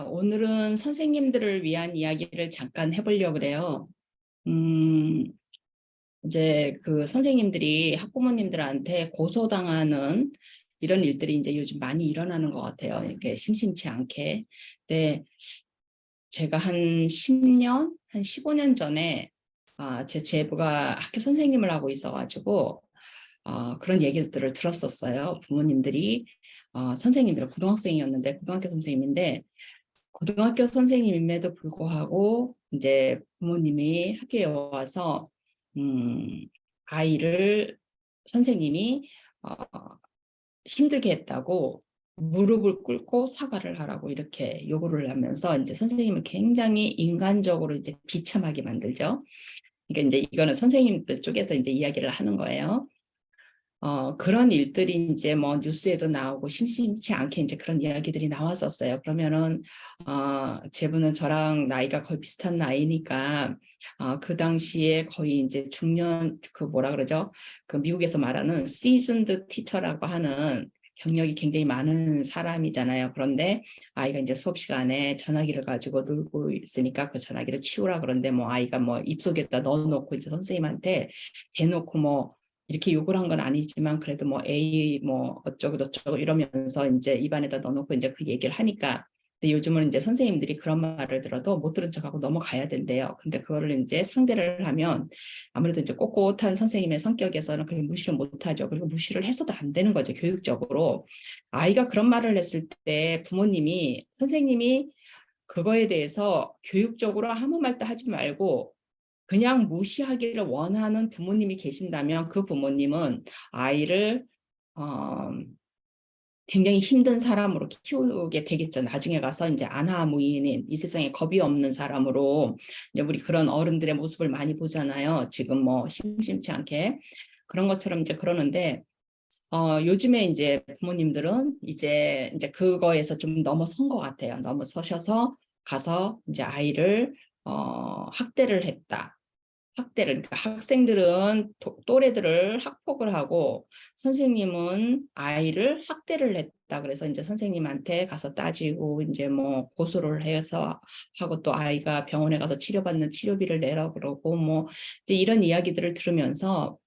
오늘은 선생님들을 위한 이야기를 잠깐 해보려고 그래요. 음, 이제 그 선생님들이 학부모님들한테 고소당하는 이런 일들이 이제 요즘 많이 일어나는 것 같아요. 이렇게 심심치 않게. 근데 제가 한 10년, 한 15년 전에 제 제부가 학교 선생님을 하고 있어가지고 그런 얘기들을 들었었어요. 부모님들이 선생님들 고등학생이었는데 고등학교 선생님인데 고등학교 선생님임에도 불구하고 이제 부모님이 학교에 와서 아이를 선생님이 어, 힘들게 했다고 무릎을 꿇고 사과를 하라고 이렇게 요구를 하면서 이제 선생님을 굉장히 인간적으로 이제 비참하게 만들죠. 그러니까 이제 이거는 선생님들 쪽에서 이제 이야기를 하는 거예요. 그런 일들이 이제 뭐 뉴스에도 나오고 심심치 않게 이제 그런 이야기들이 나왔었어요. 그러면은, 제부는 저랑 나이가 거의 비슷한 나이니까, 그 당시에 거의 이제 중년, 그 뭐라 그러죠? 그 미국에서 말하는 시즌드 티처라고 하는 경력이 굉장히 많은 사람이잖아요. 그런데 아이가 이제 수업 시간에 전화기를 가지고 놀고 있으니까 그 전화기를 치우라 그런데 뭐 아이가 뭐 입속에다 넣어놓고 이제 선생님한테 대놓고 뭐 이렇게 욕을 한 건 아니지만 그래도 뭐 A 뭐 어쩌고 저쩌고 이러면서 이제 입안에다 넣어놓고 이제 그 얘기를 하니까 근데 요즘은 이제 선생님들이 그런 말을 들어도 못 들은 척하고 넘어가야 된대요. 근데 그거를 이제 상대를 하면 아무래도 이제 꼿꼿한 선생님의 성격에서는 그걸 무시를 못하죠. 그리고 무시를 해서도 안 되는 거죠. 교육적으로. 아이가 그런 말을 했을 때 부모님이 선생님이 그거에 대해서 교육적으로 아무 말도 하지 말고 그냥 무시하기를 원하는 부모님이 계신다면 그 부모님은 아이를 어, 굉장히 힘든 사람으로 키우게 되겠죠. 나중에 가서 이제 안하무인인 이 세상에 겁이 없는 사람으로 이제 우리 그런 어른들의 모습을 많이 보잖아요. 지금 뭐 심심치 않게 그런 것처럼 이제 그러는데 요즘에 이제 부모님들은 이제 그거에서 좀 넘어선 것 같아요. 넘어서셔서 가서 이제 아이를 학대를 했다. 학대를, 그러니까 학생들은 또래들을 학폭을 하고 선생님은 아이를 학대를 했다. 그래서 이제 선생님한테 가서 따지고 이제 뭐 고소를 해서 하고 또 아이가 병원에 가서 치료받는 치료비를 내라 그러고 뭐 이제 이런 이야기들을 들으면서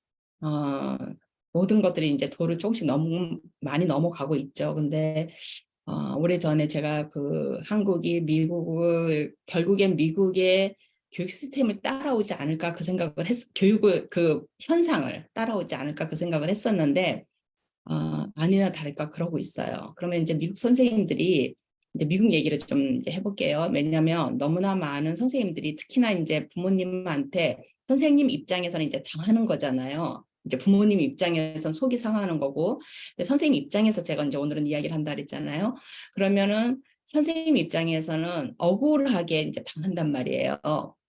어, 모든 것들이 이제 도를 조금씩 너무 많이 넘어가고 있죠. 근데 오래전에 제가 그 한국이 미국을 결국엔 미국의 교육 시스템을 따라오지 않을까 그 생각을 교육을 그 현상을 따라오지 않을까 그 생각을 했었는데 아니나 다를까 그러고 있어요. 그러면 이제 미국 선생님들이 이제 미국 얘기를 좀 이제 해볼게요. 왜냐하면 너무나 많은 선생님들이 특히나 이제 부모님한테 선생님 입장에서는 이제 당하는 거잖아요. 이제 부모님 입장에서는 속이 상하는 거고, 근데 선생님 입장에서 제가 이제 오늘은 이야기를 한다 그랬잖아요. 그러면은 선생님 입장에서는 억울하게 이제 당한단 말이에요.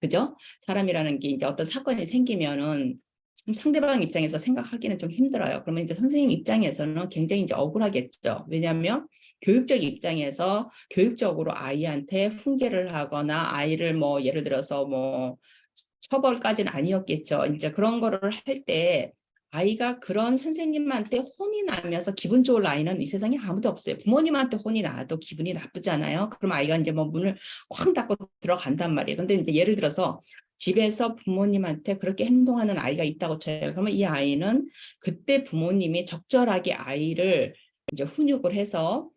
그죠? 사람이라는 게 이제 어떤 사건이 생기면은 참 상대방 입장에서 생각하기는 좀 힘들어요. 그러면 이제 선생님 입장에서는 굉장히 이제 억울하겠죠. 왜냐하면 교육적 입장에서 교육적으로 아이한테 훈계를 하거나 아이를 뭐 예를 들어서 뭐 처벌까지는 아니었겠죠. 이제 그런 거를 할 때 아이가 그런 선생님한테 혼이 나면서 기분 좋을 아이는 이 세상에 아무도 없어요. 부모님한테 혼이 나도 기분이 나쁘잖아요. 그럼 아이가 이제 뭐 문을 쾅 닫고 들어간단 말이에요. 근데 이제 예를 들어서 집에서 부모님한테 그렇게 행동하는 아이가 있다고 쳐요. 그러면 이 아이는 그때 부모님이 적절하게 아이를 이제 훈육을 해서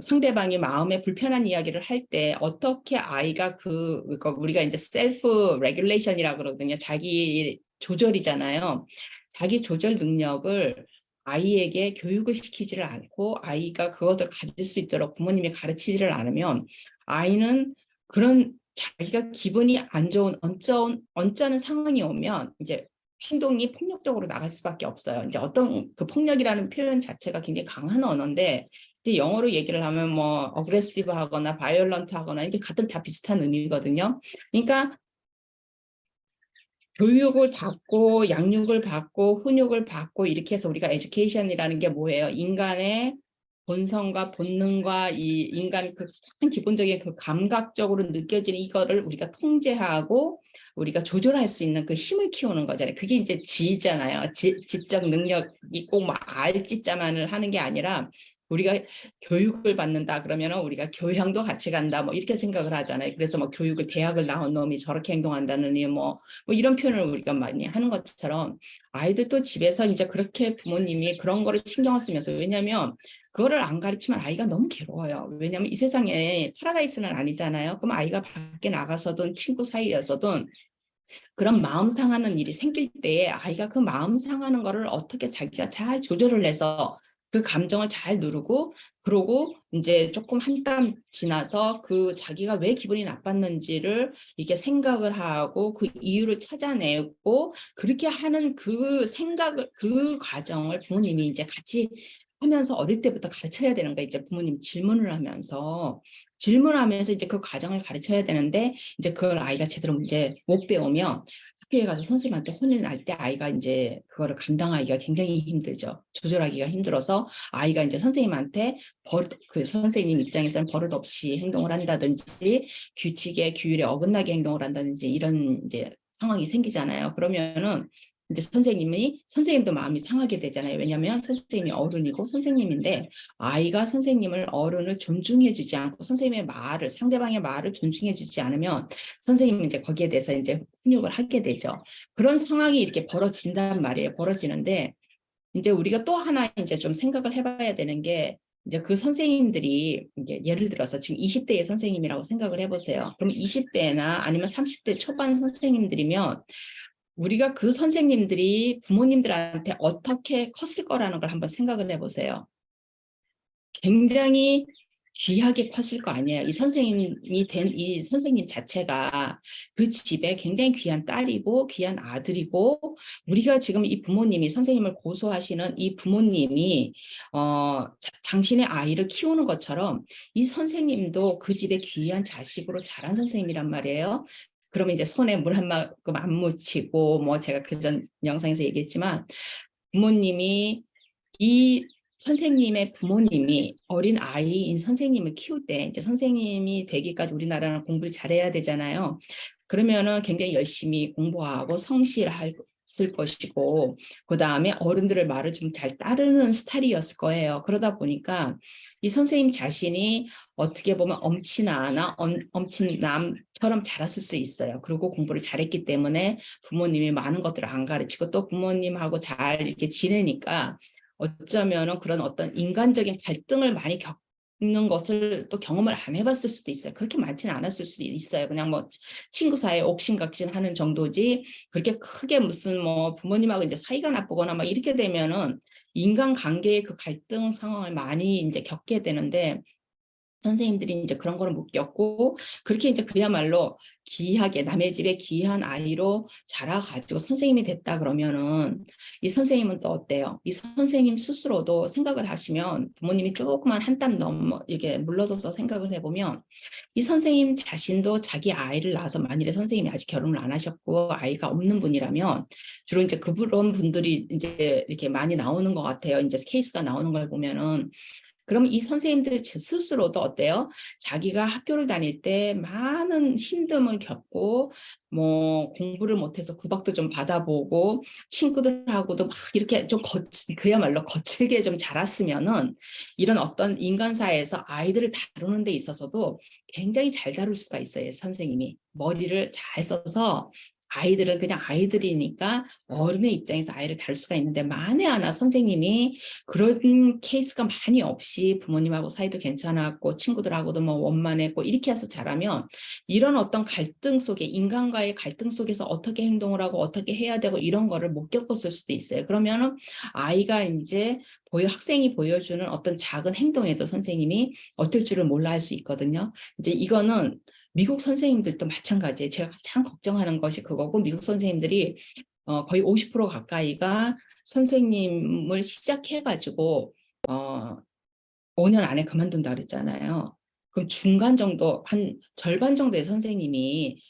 상대방이 마음에 불편한 이야기를 할 때 어떻게 아이가 그러니까 우리가 이제 셀프 레귤레이션이라고 그러거든요. 자기 조절이잖아요. 자기 조절 능력을 아이에게 교육을 시키지를 않고 아이가 그것을 가질 수 있도록 부모님이 가르치지를 않으면 아이는 그런 자기가 기분이 안 좋은 언짢은 상황이 오면 이제 행동이 폭력적으로 나갈 수밖에 없어요. 이제 어떤 그 폭력이라는 표현 자체가 굉장히 강한 언어인데 이제 영어로 얘기를 하면 뭐 어그레시브 하거나 바이올런트 하거나 이게 같은 다 비슷한 의미거든요. 그러니까 교육을 받고 양육을 받고 훈육을 받고 이렇게 해서 우리가 에듀케이션이라는 게 뭐예요? 인간의 본성과 본능과 이 인간 그 가장 기본적인 그 감각적으로 느껴지는 이거를 우리가 통제하고 우리가 조절할 수 있는 그 힘을 키우는 거잖아요. 그게 이제 지잖아요. 지적 능력이 꼭 막 알지자만을 하는 게 아니라 우리가 교육을 받는다 그러면은 우리가 교양도 같이 간다 뭐 이렇게 생각을 하잖아요. 그래서 뭐 교육을 대학을 나온 놈이 저렇게 행동한다느니 뭐 이런 표현을 우리가 많이 하는 것처럼 아이들도 집에서 이제 그렇게 부모님이 그런 거를 신경을 쓰면서 왜냐하면 그거를 안 가르치면 아이가 너무 괴로워요. 왜냐하면 이 세상에 파라다이스는 아니잖아요. 그럼 아이가 밖에 나가서든 친구 사이에서든 그런 마음 상하는 일이 생길 때에 아이가 그 마음 상하는 거를 어떻게 자기가 잘 조절을 해서 그 감정을 잘 누르고 그러고 이제 조금 한 땀 지나서 그 자기가 왜 기분이 나빴는지를 이게 생각을 하고 그 이유를 찾아내고 그렇게 하는 그 생각을 그 과정을 부모님이 이제 같이 하면서 어릴 때부터 가르쳐야 되는 거예요. 이제 부모님 질문하면서 이제 그 과정을 가르쳐야 되는데 이제 그걸 아이가 제대로 이제 못 배우면 학교에 가서 선생님한테 혼을 날 때 아이가 이제 그거를 감당하기가 굉장히 힘들죠. 조절하기가 힘들어서 아이가 이제 선생님한테 그 선생님 입장에서는 버릇없이 행동을 한다든지 규칙에 규율에 어긋나게 행동을 한다든지 이런 이제 상황이 생기잖아요. 그러면은 이제 선생님도 마음이 상하게 되잖아요. 왜냐하면 선생님이 어른이고 선생님인데 아이가 어른을 존중해주지 않고 선생님의 말을 상대방의 말을 존중해주지 않으면 선생님은 이제 거기에 대해서 이제 훈육을 하게 되죠. 그런 상황이 이렇게 벌어진단 말이에요. 벌어지는데 이제 우리가 또 하나 이제 좀 생각을 해봐야 되는 게 이제 그 선생님들이 이제 예를 들어서 지금 20대의 선생님이라고 생각을 해보세요. 그럼 20대나 아니면 30대 초반 선생님들이면 우리가 그 선생님들이 부모님들한테 어떻게 컸을 거라는 걸 한번 생각을 해보세요. 굉장히 귀하게 컸을 거 아니에요. 이 선생님이 된 이 선생님 자체가 그 집에 굉장히 귀한 딸이고 귀한 아들이고 우리가 지금 이 부모님이 선생님을 고소하시는 이 부모님이 당신의 아이를 키우는 것처럼 이 선생님도 그 집에 귀한 자식으로 자란 선생님이란 말이에요. 그러면 이제 손에 물 한 모금 안 묻히고 뭐 제가 그전 영상에서 얘기했지만 부모님이 이 선생님의 부모님이 어린 아이인 선생님을 키울 때 이제 선생님이 되기까지 우리나라는 공부를 잘해야 되잖아요. 그러면은 굉장히 열심히 공부하고 성실할 것이고 그다음에 어른들의 말을 좀 잘 따르는 스타일이었을 거예요. 그러다 보니까 이 선생님 자신이 어떻게 보면 엄친남처럼 자랐을 수 있어요. 그리고 공부를 잘했기 때문에 부모님이 많은 것들을 안 가르치고 또 부모님하고 잘 이렇게 지내니까 어쩌면은 그런 어떤 인간적인 갈등을 많이 겪는 것을 또 경험을 안 해봤을 수도 있어요. 그렇게 많지는 않았을 수도 있어요. 그냥 뭐 친구 사이에 옥신각신 하는 정도지 그렇게 크게 무슨 뭐 부모님하고 이제 사이가 나쁘거나 막 이렇게 되면은 인간관계의 그 갈등 상황을 많이 이제 겪게 되는데 선생님들이 이제 그런 거를 못 겪고 그렇게 이제 그야말로 귀하게 남의 집에 귀한 아이로 자라가지고 선생님이 됐다 그러면은 이 선생님은 또 어때요? 이 선생님 스스로도 생각을 하시면 부모님이 조그만 한 땀 넘어 이게 물러서서 생각을 해보면 이 선생님 자신도 자기 아이를 낳아서 만일에 선생님이 아직 결혼을 안 하셨고 아이가 없는 분이라면 주로 이제 그런 분들이 이제 이렇게 많이 나오는 것 같아요. 이제 케이스가 나오는 걸 보면은 그러면 이 선생님들 스스로도 어때요? 자기가 학교를 다닐 때 많은 힘듦을 겪고 뭐 공부를 못해서 구박도 좀 받아보고 친구들하고도 막 이렇게 좀 그야말로 거칠게 좀 자랐으면은 이런 어떤 인간사회에서 아이들을 다루는 데 있어서도 굉장히 잘 다룰 수가 있어요. 선생님이 머리를 잘 써서 아이들은 그냥 아이들이니까 어른의 입장에서 아이를 다룰 수가 있는데 만에 하나 선생님이 그런 케이스가 많이 없이 부모님하고 사이도 괜찮았고 친구들하고도 뭐 원만했고 이렇게 해서 자라면 이런 어떤 갈등 속에 인간과의 갈등 속에서 어떻게 행동을 하고 어떻게 해야 되고 이런 거를 못 겪었을 수도 있어요. 그러면은 아이가 이제 학생이 보여주는 어떤 작은 행동에도 선생님이 어떨 줄을 몰라 할 수 있거든요. 이제 이거는 미국 선생님들도 마찬가지예요. 제가 가장 걱정하는 것이 그거고 미국 선생님들이 거의 50% 가까이가 선생님을 시작해가지고 5년 안에 그만둔다 그랬잖아요. 그럼 중간 정도 한 절반 정도의 선생님이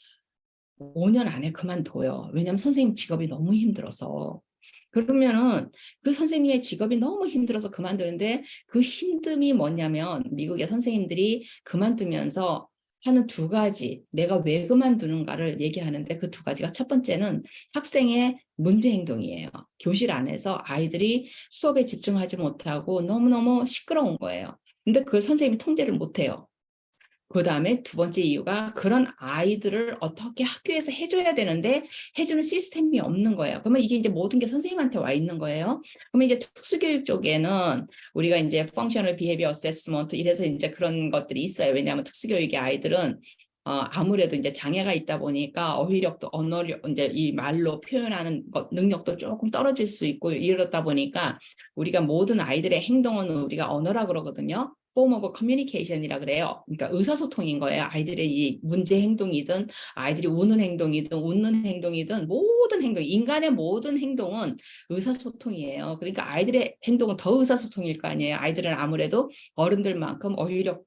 5년 안에 그만둬요. 왜냐하면 선생님 직업이 너무 힘들어서. 그러면은 그 선생님의 직업이 너무 힘들어서 그만두는데 그 힘듦이 뭐냐면 미국의 선생님들이 그만두면서 하는 두 가지, 내가 왜 그만두는가를 얘기하는데 그 두 가지가 첫 번째는 학생의 문제 행동이에요. 교실 안에서 아이들이 수업에 집중하지 못하고 너무너무 시끄러운 거예요. 근데 그걸 선생님이 통제를 못해요. 그 다음에 두 번째 이유가 그런 아이들을 어떻게 학교에서 해줘야 되는데 해주는 시스템이 없는 거예요. 그러면 이게 이제 모든 게 선생님한테 와 있는 거예요. 그러면 이제 특수교육 쪽에는 우리가 이제 functional behavior assessment 이래서 이제 그런 것들이 있어요. 왜냐하면 특수교육의 아이들은 아무래도 이제 장애가 있다 보니까 어휘력도 언어력 이제 이 말로 표현하는 것 능력도 조금 떨어질 수 있고 이러다 보니까 우리가 모든 아이들의 행동은 우리가 언어라 그러거든요. form of communication이라 그래요. 그러니까 의사소통인 거예요. 아이들의 이 문제 행동이든 아이들이 우는 행동이든 웃는 행동이든 모든 행동, 인간의 모든 행동은 의사소통이에요. 그러니까 아이들의 행동은 더 의사소통일 거 아니에요. 아이들은 아무래도 어른들만큼 어휘력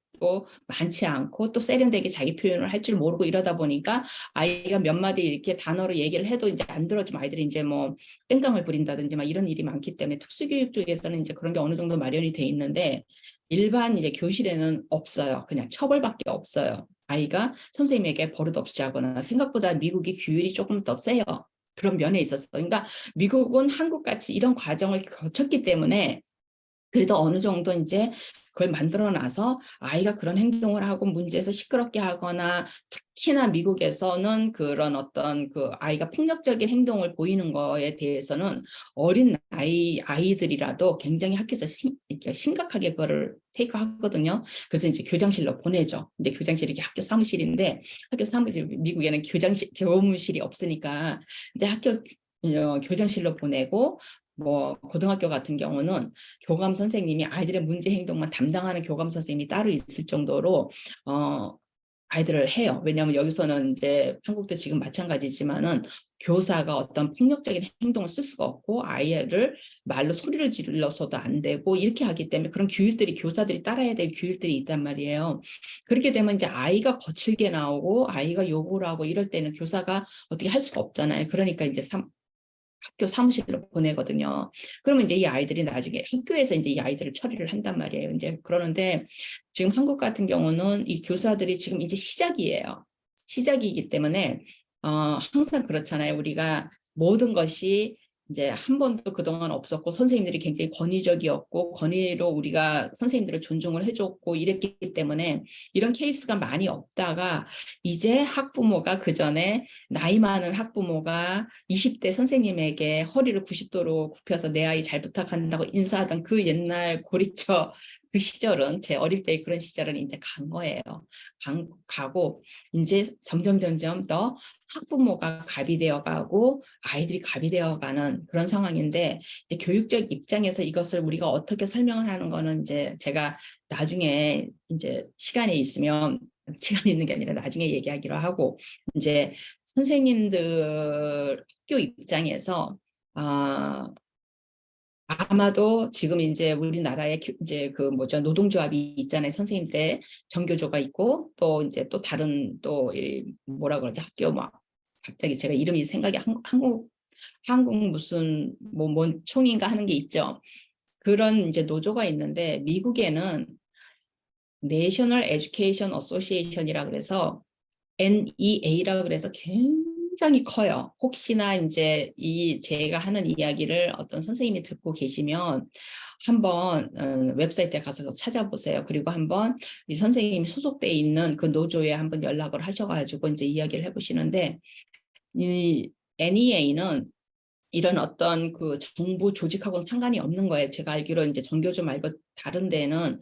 많지 않고 또 세련되게 자기 표현을 할 줄 모르고 이러다 보니까 아이가 몇 마디 이렇게 단어로 얘기를 해도 이제 안 들어주면 아이들이 이제 뭐 땡깡을 부린다든지 막 이런 일이 많기 때문에 특수교육 쪽에서는 이제 그런 게 어느 정도 마련이 돼 있는데 일반 이제 교실에는 없어요. 그냥 처벌밖에 없어요. 아이가 선생님에게 버릇없이 하거나 생각보다 미국이 규율이 조금 더 세요. 그런 면에 있어서. 그러니까 미국은 한국같이 이런 과정을 거쳤기 때문에 그래도 어느 정도 이제 그걸 만들어 놔서 아이가 그런 행동을 하고 문제에서 시끄럽게 하거나 특히나 미국에서는 그런 어떤 그 아이가 폭력적인 행동을 보이는 거에 대해서는 어린 아이들이라도 굉장히 학교에서 심각하게 그거를 테이크하거든요. 그래서 이제 교장실로 보내죠. 이제 교장실이 학교 사무실인데 학교 사무실 미국에는 교무실이 없으니까 이제 학교 교장실로 보내고 뭐 고등학교 같은 경우는 교감 선생님이 아이들의 문제 행동만 담당하는 교감 선생님이 따로 있을 정도로 아이들을 해요. 왜냐하면 여기서는 이제 한국도 지금 마찬가지지만은 교사가 어떤 폭력적인 행동을 쓸 수가 없고 아이를 말로 소리를 질러서도 안 되고 이렇게 하기 때문에 그런 규율들이 교사들이 따라야 될 규율들이 있단 말이에요. 그렇게 되면 이제 아이가 거칠게 나오고 아이가 욕을 하고 이럴 때는 교사가 어떻게 할 수가 없잖아요. 그러니까 이제 학교 사무실로 보내거든요. 그러면 이제 이 아이들이 나중에 학교에서 이제 이 아이들을 처리를 한단 말이에요. 이제 그러는데 지금 한국 같은 경우는 이 교사들이 지금 이제 시작이에요. 시작이기 때문에 항상 그렇잖아요. 우리가 모든 것이 이제 한 번도 그동안 없었고 선생님들이 굉장히 권위적이었고 권위로 우리가 선생님들을 존중을 해줬고 이랬기 때문에 이런 케이스가 많이 없다가 이제 학부모가 그 전에 나이 많은 학부모가 20대 선생님에게 허리를 90도로 굽혀서 내 아이 잘 부탁한다고 인사하던 그 옛날 고리처 그 시절은 제 어릴 때 그런 시절은 이제 간 거예요. 가고 이제 점점 더 학부모가 갑이 되어가고 아이들이 갑이 되어가는 그런 상황인데 이제 교육적 입장에서 이것을 우리가 어떻게 설명을 하는 거는 이제 제가 나중에 이제 시간이 있으면 시간이 있는 게 아니라 나중에 얘기하기로 하고 이제 선생님들 학교 입장에서 아마도 지금 이제 우리나라에 이제 그 뭐죠 노동조합이 있잖아요. 선생님들의 정교조가 있고 또 이제 또 다른 또 뭐라 그러지 학교 막 갑자기 제가 이름이 생각이 한국 무슨 뭔 총인가 하는 게 있죠. 그런 이제 노조가 있는데 미국에는 내셔널 에듀케이션 어소시에이션이라 그래서 NEA라 그래서 굉장히 커요. 혹시나 이제 제가 하는 이야기를 어떤 선생님이 듣고 계시면 한번 웹사이트에 가서 찾아보세요. 그리고 한번 이 선생님이 소속돼 있는 그 노조에 한번 연락을 하셔가지고 이제 이야기를 해보시는데 이 NEA는 이런 어떤 그 정부 조직하고는 상관이 없는 거예요. 제가 알기로 이제 정교조 말고 다른 데는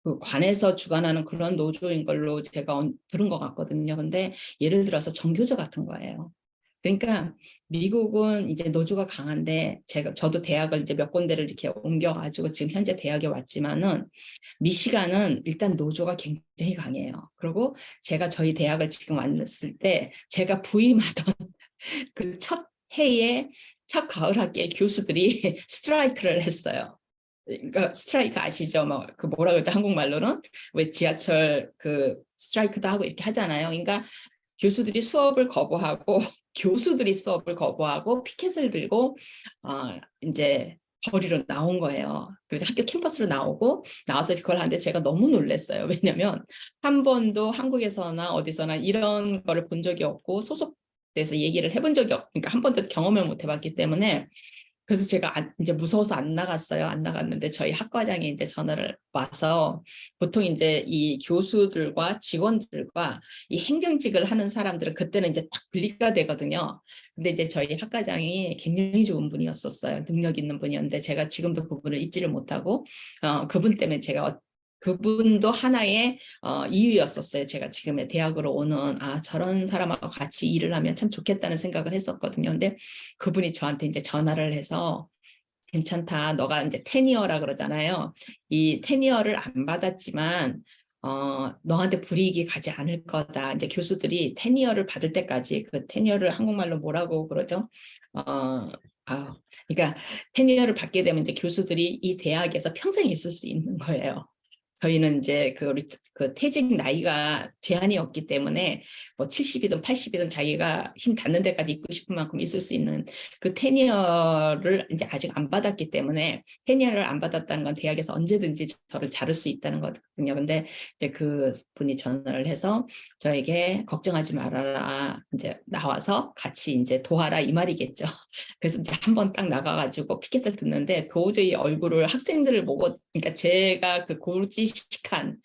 그 관에서 주관하는 그런 노조인 걸로 제가 들은 것 같거든요. 근데 예를 들어서 정교조 같은 거예요. 그러니까 미국은 이제 노조가 강한데 저도 대학을 이제 몇 군데를 이렇게 옮겨가지고 지금 현재 대학에 왔지만은 미시간은 일단 노조가 굉장히 강해요. 그리고 제가 저희 대학을 지금 왔을 때 제가 부임하던 그 첫 해에 첫 가을 학기에 교수들이 스트라이크를 했어요. 그러니까 스트라이크 아시죠? 그 뭐라 그러죠? 한국말로는 왜 지하철 그 스트라이크도 하고 이렇게 하잖아요. 그러니까 교수들이 수업을 거부하고 교수들이 수업을 거부하고 피켓을 들고 이제 거리로 나온 거예요. 그래서 학교 캠퍼스로 나와서 그걸 하는데 제가 너무 놀랐어요. 왜냐면 한 번도 한국에서나 어디서나 이런 거를 본 적이 없고 소속돼서 얘기를 해본 적이 그러니까 한 번도 경험을 못 해봤기 때문에 그래서 제가 이제 무서워서 안 나갔어요. 안 나갔는데 저희 학과장이 이제 전화를 와서 보통 이제 이 교수들과 직원들과 이 행정직을 하는 사람들은 그때는 이제 딱 분리가 되거든요. 근데 이제 저희 학과장이 굉장히 좋은 분이었었어요. 능력 있는 분이었는데 제가 지금도 그분을 잊지를 못하고 그분 때문에 제가 그분도 하나의 이유였었어요. 제가 지금의 대학으로 오는 저런 사람하고 같이 일을 하면 참 좋겠다는 생각을 했었거든요. 근데 그분이 저한테 이제 전화를 해서 괜찮다. 너가 이제 테니어라 그러잖아요. 이 테니어를 안 받았지만 너한테 불이익이 가지 않을 거다. 이제 교수들이 테니어를 받을 때까지 그 테니어를 한국말로 뭐라고 그러죠? 어, 그러니까 테니어를 받게 되면 이제 교수들이 이 대학에서 평생 있을 수 있는 거예요. 저희는 이제 그 퇴직 나이가 제한이 없기 때문에 뭐 70이든 80이든 자기가 힘 닿는 데까지 있고 싶은 만큼 있을 수 있는 그 테니어를 이제 아직 안 받았기 때문에 테니어를 안 받았다는 건 대학에서 언제든지 저를 자를 수 있다는 거거든요. 근데 이제 그 분이 전화를 해서 저에게 걱정하지 말아라. 이제 나와서 같이 이제 도와라 이 말이겠죠. 그래서 이제 한 번 딱 나가가지고 피켓을 듣는데 도저히 얼굴을 학생들을 보고 그러니까 제가 그 고지식한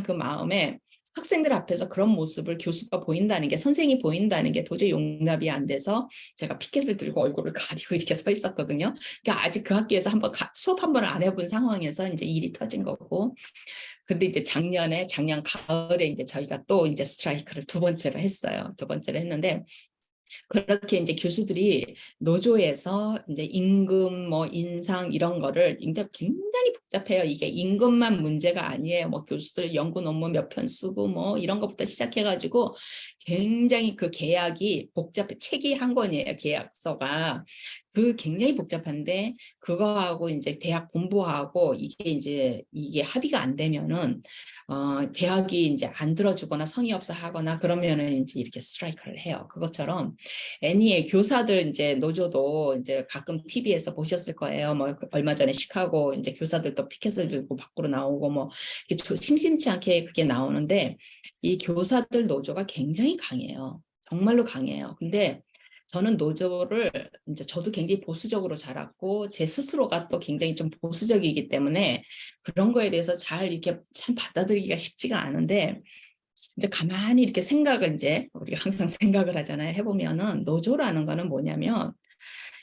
그 마음에 학생들 앞에서 그런 모습을 교수가 보인다는 게 선생이 보인다는 게 도저히 용납이 안 돼서 제가 피켓을 들고 얼굴을 가리고 이렇게 서 있었거든요. 그러니까 아직 그 학교에서 수업 한 번을 안 해본 상황에서 이제 일이 터진 거고. 근데 이제 작년 가을에 이제 저희가 또 이제 스트라이크를 두 번째로 했어요. 두 번째로 했는데 그렇게 이제 교수들이 노조에서 이제 임금 뭐 인상 이런 거를 이제 굉장히 복잡해요. 이게 임금만 문제가 아니에요. 뭐 교수들 연구 논문 몇 편 쓰고 뭐 이런 것부터 시작해가지고 굉장히 그 계약이 복잡해. 책이 한 권이에요. 계약서가. 그 굉장히 복잡한데 그거하고 이제 대학 본부하고 이게 합의가 안 되면은 대학이 이제 안 들어주거나 성의 없어 하거나 그러면은 이제 이렇게 스트라이크를 해요. 그것처럼 애니의 교사들 이제 노조도 이제 가끔 TV에서 보셨을 거예요. 뭐 얼마 전에 시카고 이제 교사들도 피켓을 들고 밖으로 나오고 뭐 심심치 않게 그게 나오는데 이 교사들 노조가 굉장히 강해요. 정말로 강해요. 근데 저는 노조를 이제 저도 굉장히 보수적으로 자랐고 제 스스로가 또 굉장히 좀 보수적이기 때문에 그런 거에 대해서 잘 이렇게 참 받아들이기가 쉽지가 않은데 이제 가만히 이렇게 생각을 이제 우리가 항상 생각을 하잖아요. 해보면은 노조라는 거는 뭐냐면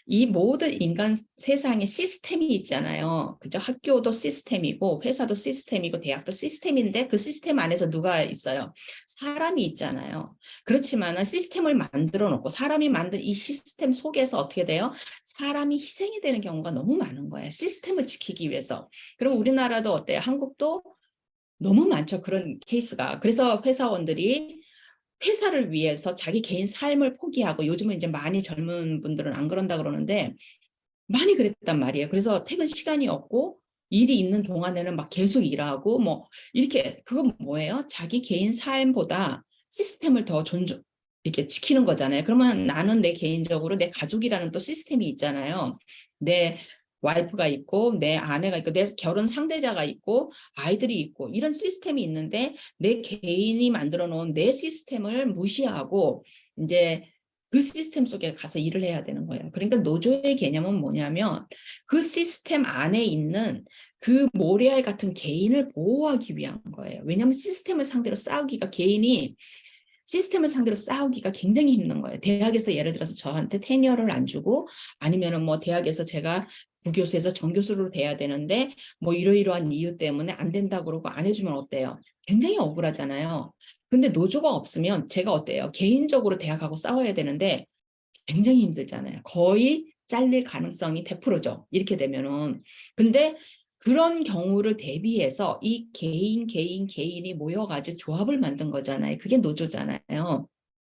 이 모든 인간 세상에 시스템이 있잖아요. 그죠? 학교도 시스템이고 회사도 시스템이고 대학도 시스템인데 그 시스템 안에서 누가 있어요? 사람이 있잖아요. 그렇지만 시스템을 만들어 놓고 사람이 만든 이 시스템 속에서 어떻게 돼요? 사람이 희생이 되는 경우가 너무 많은 거예요. 시스템을 지키기 위해서. 그럼 우리나라도 어때요? 한국도 너무 많죠. 그런 케이스가. 그래서 회사원들이 회사를 위해서 자기 개인 삶을 포기하고 요즘은 이제 많이 젊은 분들은 안 그런다 그러는데 많이 그랬단 말이에요. 그래서 퇴근 시간이 없고 일이 있는 동안에는 막 계속 일하고 뭐 이렇게 그건 뭐예요? 자기 개인 삶보다 시스템을 더 이렇게 지키는 거잖아요. 그러면 나는 내 개인적으로 내 가족이라는 또 시스템이 있잖아요. 내 와이프가 있고 내 아내가 있고 내 결혼 상대자가 있고 아이들이 있고 이런 시스템이 있는데 내 개인이 만들어 놓은 내 시스템을 무시하고 이제 그 시스템 속에 가서 일을 해야 되는 거예요. 그러니까 노조의 개념은 뭐냐면 그 시스템 안에 있는 그 모래알 같은 개인을 보호하기 위한 거예요. 왜냐하면 시스템을 상대로 싸우기가 시스템을 상대로 싸우기가 굉장히 힘든 거예요. 대학에서 예를 들어서 저한테 테니어를 안 주고 아니면은 뭐 대학에서 제가 부교수에서 정교수로 돼야 되는데 뭐 이러이러한 이유 때문에 안 된다고 그러고 안 해주면 어때요? 굉장히 억울하잖아요. 근데 노조가 없으면 제가 어때요? 개인적으로 대학하고 싸워야 되는데 굉장히 힘들잖아요. 거의 잘릴 가능성이 100%죠. 이렇게 되면은. 근데 그런 경우를 대비해서 이 개인이 모여가지고 조합을 만든 거잖아요. 그게 노조잖아요.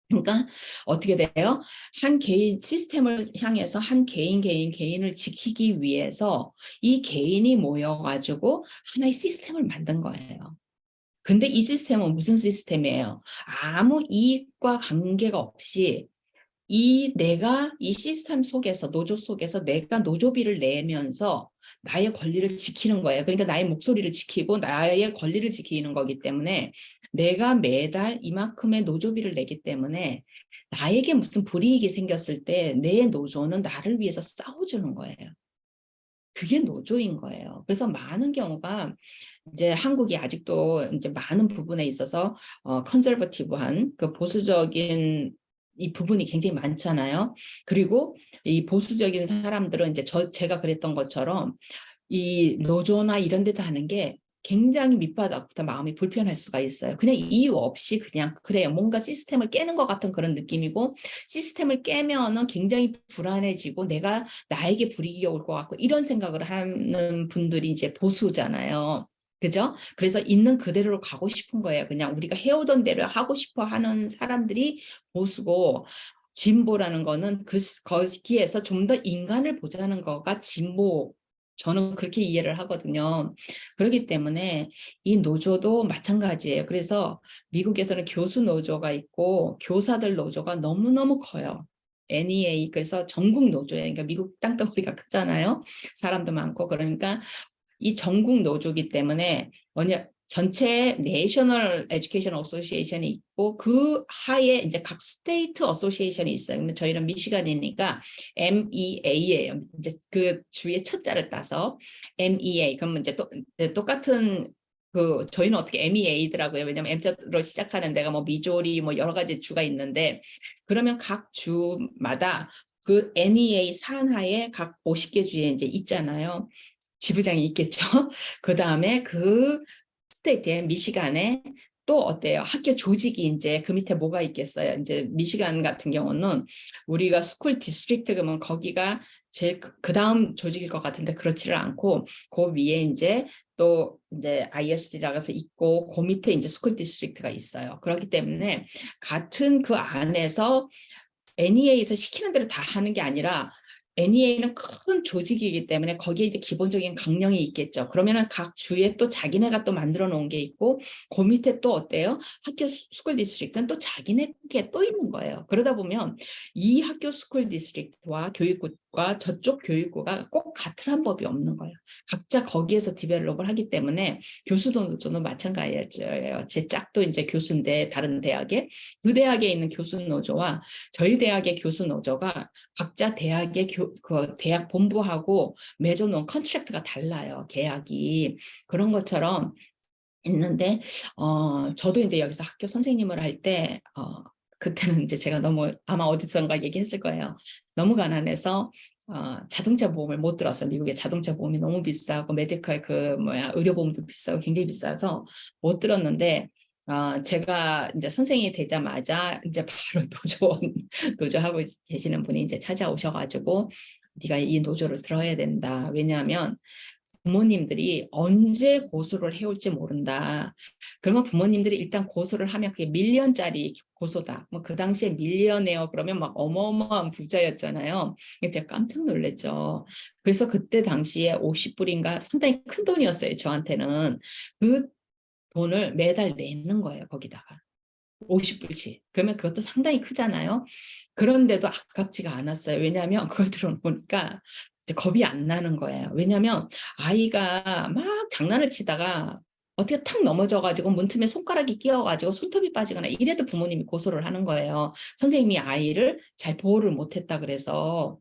그러니까 어떻게 돼요? 한 개인 시스템을 향해서 한 개인을 지키기 위해서 이 개인이 모여가지고 하나의 시스템을 만든 거예요. 근데 이 시스템은 무슨 시스템이에요? 아무 이익과 관계가 없이 내가 이 시스템 속에서, 노조 속에서 내가 노조비를 내면서 나의 권리를 지키는 거예요. 그러니까 나의 목소리를 지키고 나의 권리를 지키는 거기 때문에 내가 매달 이만큼의 노조비를 내기 때문에 나에게 무슨 불이익이 생겼을 때 내 노조는 나를 위해서 싸워주는 거예요. 그게 노조인 거예요. 그래서 많은 경우가 이제 한국이 아직도 이제 많은 부분에 있어서 컨serva티브한 그 보수적인 이 부분이 굉장히 많잖아요. 그리고 이 보수적인 사람들은 이제 제가 그랬던 것처럼 이 노조나 이런 데도 하는 게 굉장히 밑바닥부터 마음이 불편할 수가 있어요. 그냥 이유 없이 그냥 그래요. 뭔가 시스템을 깨는 것 같은 그런 느낌이고 시스템을 깨면은 굉장히 불안해지고 내가 나에게 불이익이 올 것 같고 이런 생각을 하는 분들이 이제 보수잖아요. 그죠? 그래서 있는 그대로 가고 싶은 거예요. 그냥 우리가 해오던 대로 하고 싶어 하는 사람들이 보수고 진보라는 거는 거기에서 좀 더 인간을 보자는 거가 진보 저는 그렇게 이해를 하거든요. 그렇기 때문에 이 노조도 마찬가지예요. 그래서 미국에서는 교수 노조가 있고 교사들 노조가 너무너무 커요. NEA 그래서 전국 노조예요. 그러니까 미국 땅덩어리가 크잖아요. 사람도 많고 그러니까 이 전국 노조기 때문에 전체 내셔널 에듀케이션 어소시에이션이 있고 그 하에 이제 각 스테이트 어소시에이션이 있어요. 근데 저희는 미시간이니까 MEA예요. 이제 그 주의 첫 자를 따서 MEA. 그러면 이제 똑같은 그 저희는 어떻게 MEA더라고요. 왜냐면 M자로 시작하는 데가 뭐 미조리 뭐 여러 가지 주가 있는데 그러면 각 주마다 그 MEA 산하에 각 50개 주에 이제 있잖아요. 지부장이 있겠죠. 그 다음에 그 스테이트에 미시간에 또 어때요? 학교 조직이 이제 그 밑에 뭐가 있겠어요? 이제 미시간 같은 경우는 우리가 스쿨 디스트릭트 그러면 거기가 제일 그 다음 조직일 것 같은데 그렇지를 않고 그 위에 이제 또 이제 ISD라고 해서 있고 그 밑에 이제 스쿨 디스트릭트가 있어요. 그렇기 때문에 같은 그 안에서 NEA에서 시키는 대로 다 하는 게 아니라 NEA는 큰 조직이기 때문에 거기에 이제 기본적인 강령이 있겠죠. 그러면은 각 주에 또 자기네가 또 만들어 놓은 게 있고 그 밑에 또 어때요? 학교 스쿨 디스트릭트는 또 자기네 게 또 있는 거예요. 그러다 보면 이 학교 스쿨 디스트릭트와 교육부와 저쪽 교육부가 꼭 같은 법이 없는 거예요. 각자 거기에서 디벨롭을 하기 때문에 교수도 저는 마찬가지예요. 제 짝도 이제 교수인데 다른 대학에 그 대학에 있는 교수 노조와 저희 대학의 교수 노조가 각자 대학의 그 대학 본부하고 맺어놓은 컨트랙트가 달라요. 계약이. 그런 것처럼 있는데 저도 이제 여기서 학교 선생님을 할 때 그때는 이제 제가 너무 아마 어디선가 얘기했을 거예요. 너무 가난해서 자동차 보험을 못 들었어요. 미국의 자동차 보험이 너무 비싸고 메디컬 의료보험도 비싸고 굉장히 비싸서 못 들었는데 제가 이제 선생님이 되자마자 이제 바로 노조하고 계시는 분이 이제 찾아오셔가지고 네가 이 노조를 들어야 된다. 왜냐하면 부모님들이 언제 고소를 해올지 모른다. 그러면 부모님들이 일단 고소를 하면 그게 밀리언짜리 고소다. 뭐 그 당시에 밀리언웨어 그러면 막 어마어마한 부자였잖아요. 제가 깜짝 놀랐죠. 그래서 그때 당시에 50불인가 상당히 큰 돈이었어요. 저한테는. 그 돈을 매달 내는 거예요. 거기다가. 50불씩. 그러면 그것도 상당히 크잖아요. 그런데도 아깝지가 않았어요. 왜냐하면 그걸 들어놓으니까 겁이 안 나는 거예요. 왜냐하면 아이가 막 장난을 치다가 어떻게 탁 넘어져가지고 문틈에 손가락이 끼어가지고 손톱이 빠지거나 이래도 부모님이 고소를 하는 거예요. 선생님이 아이를 잘 보호를 못했다 그래서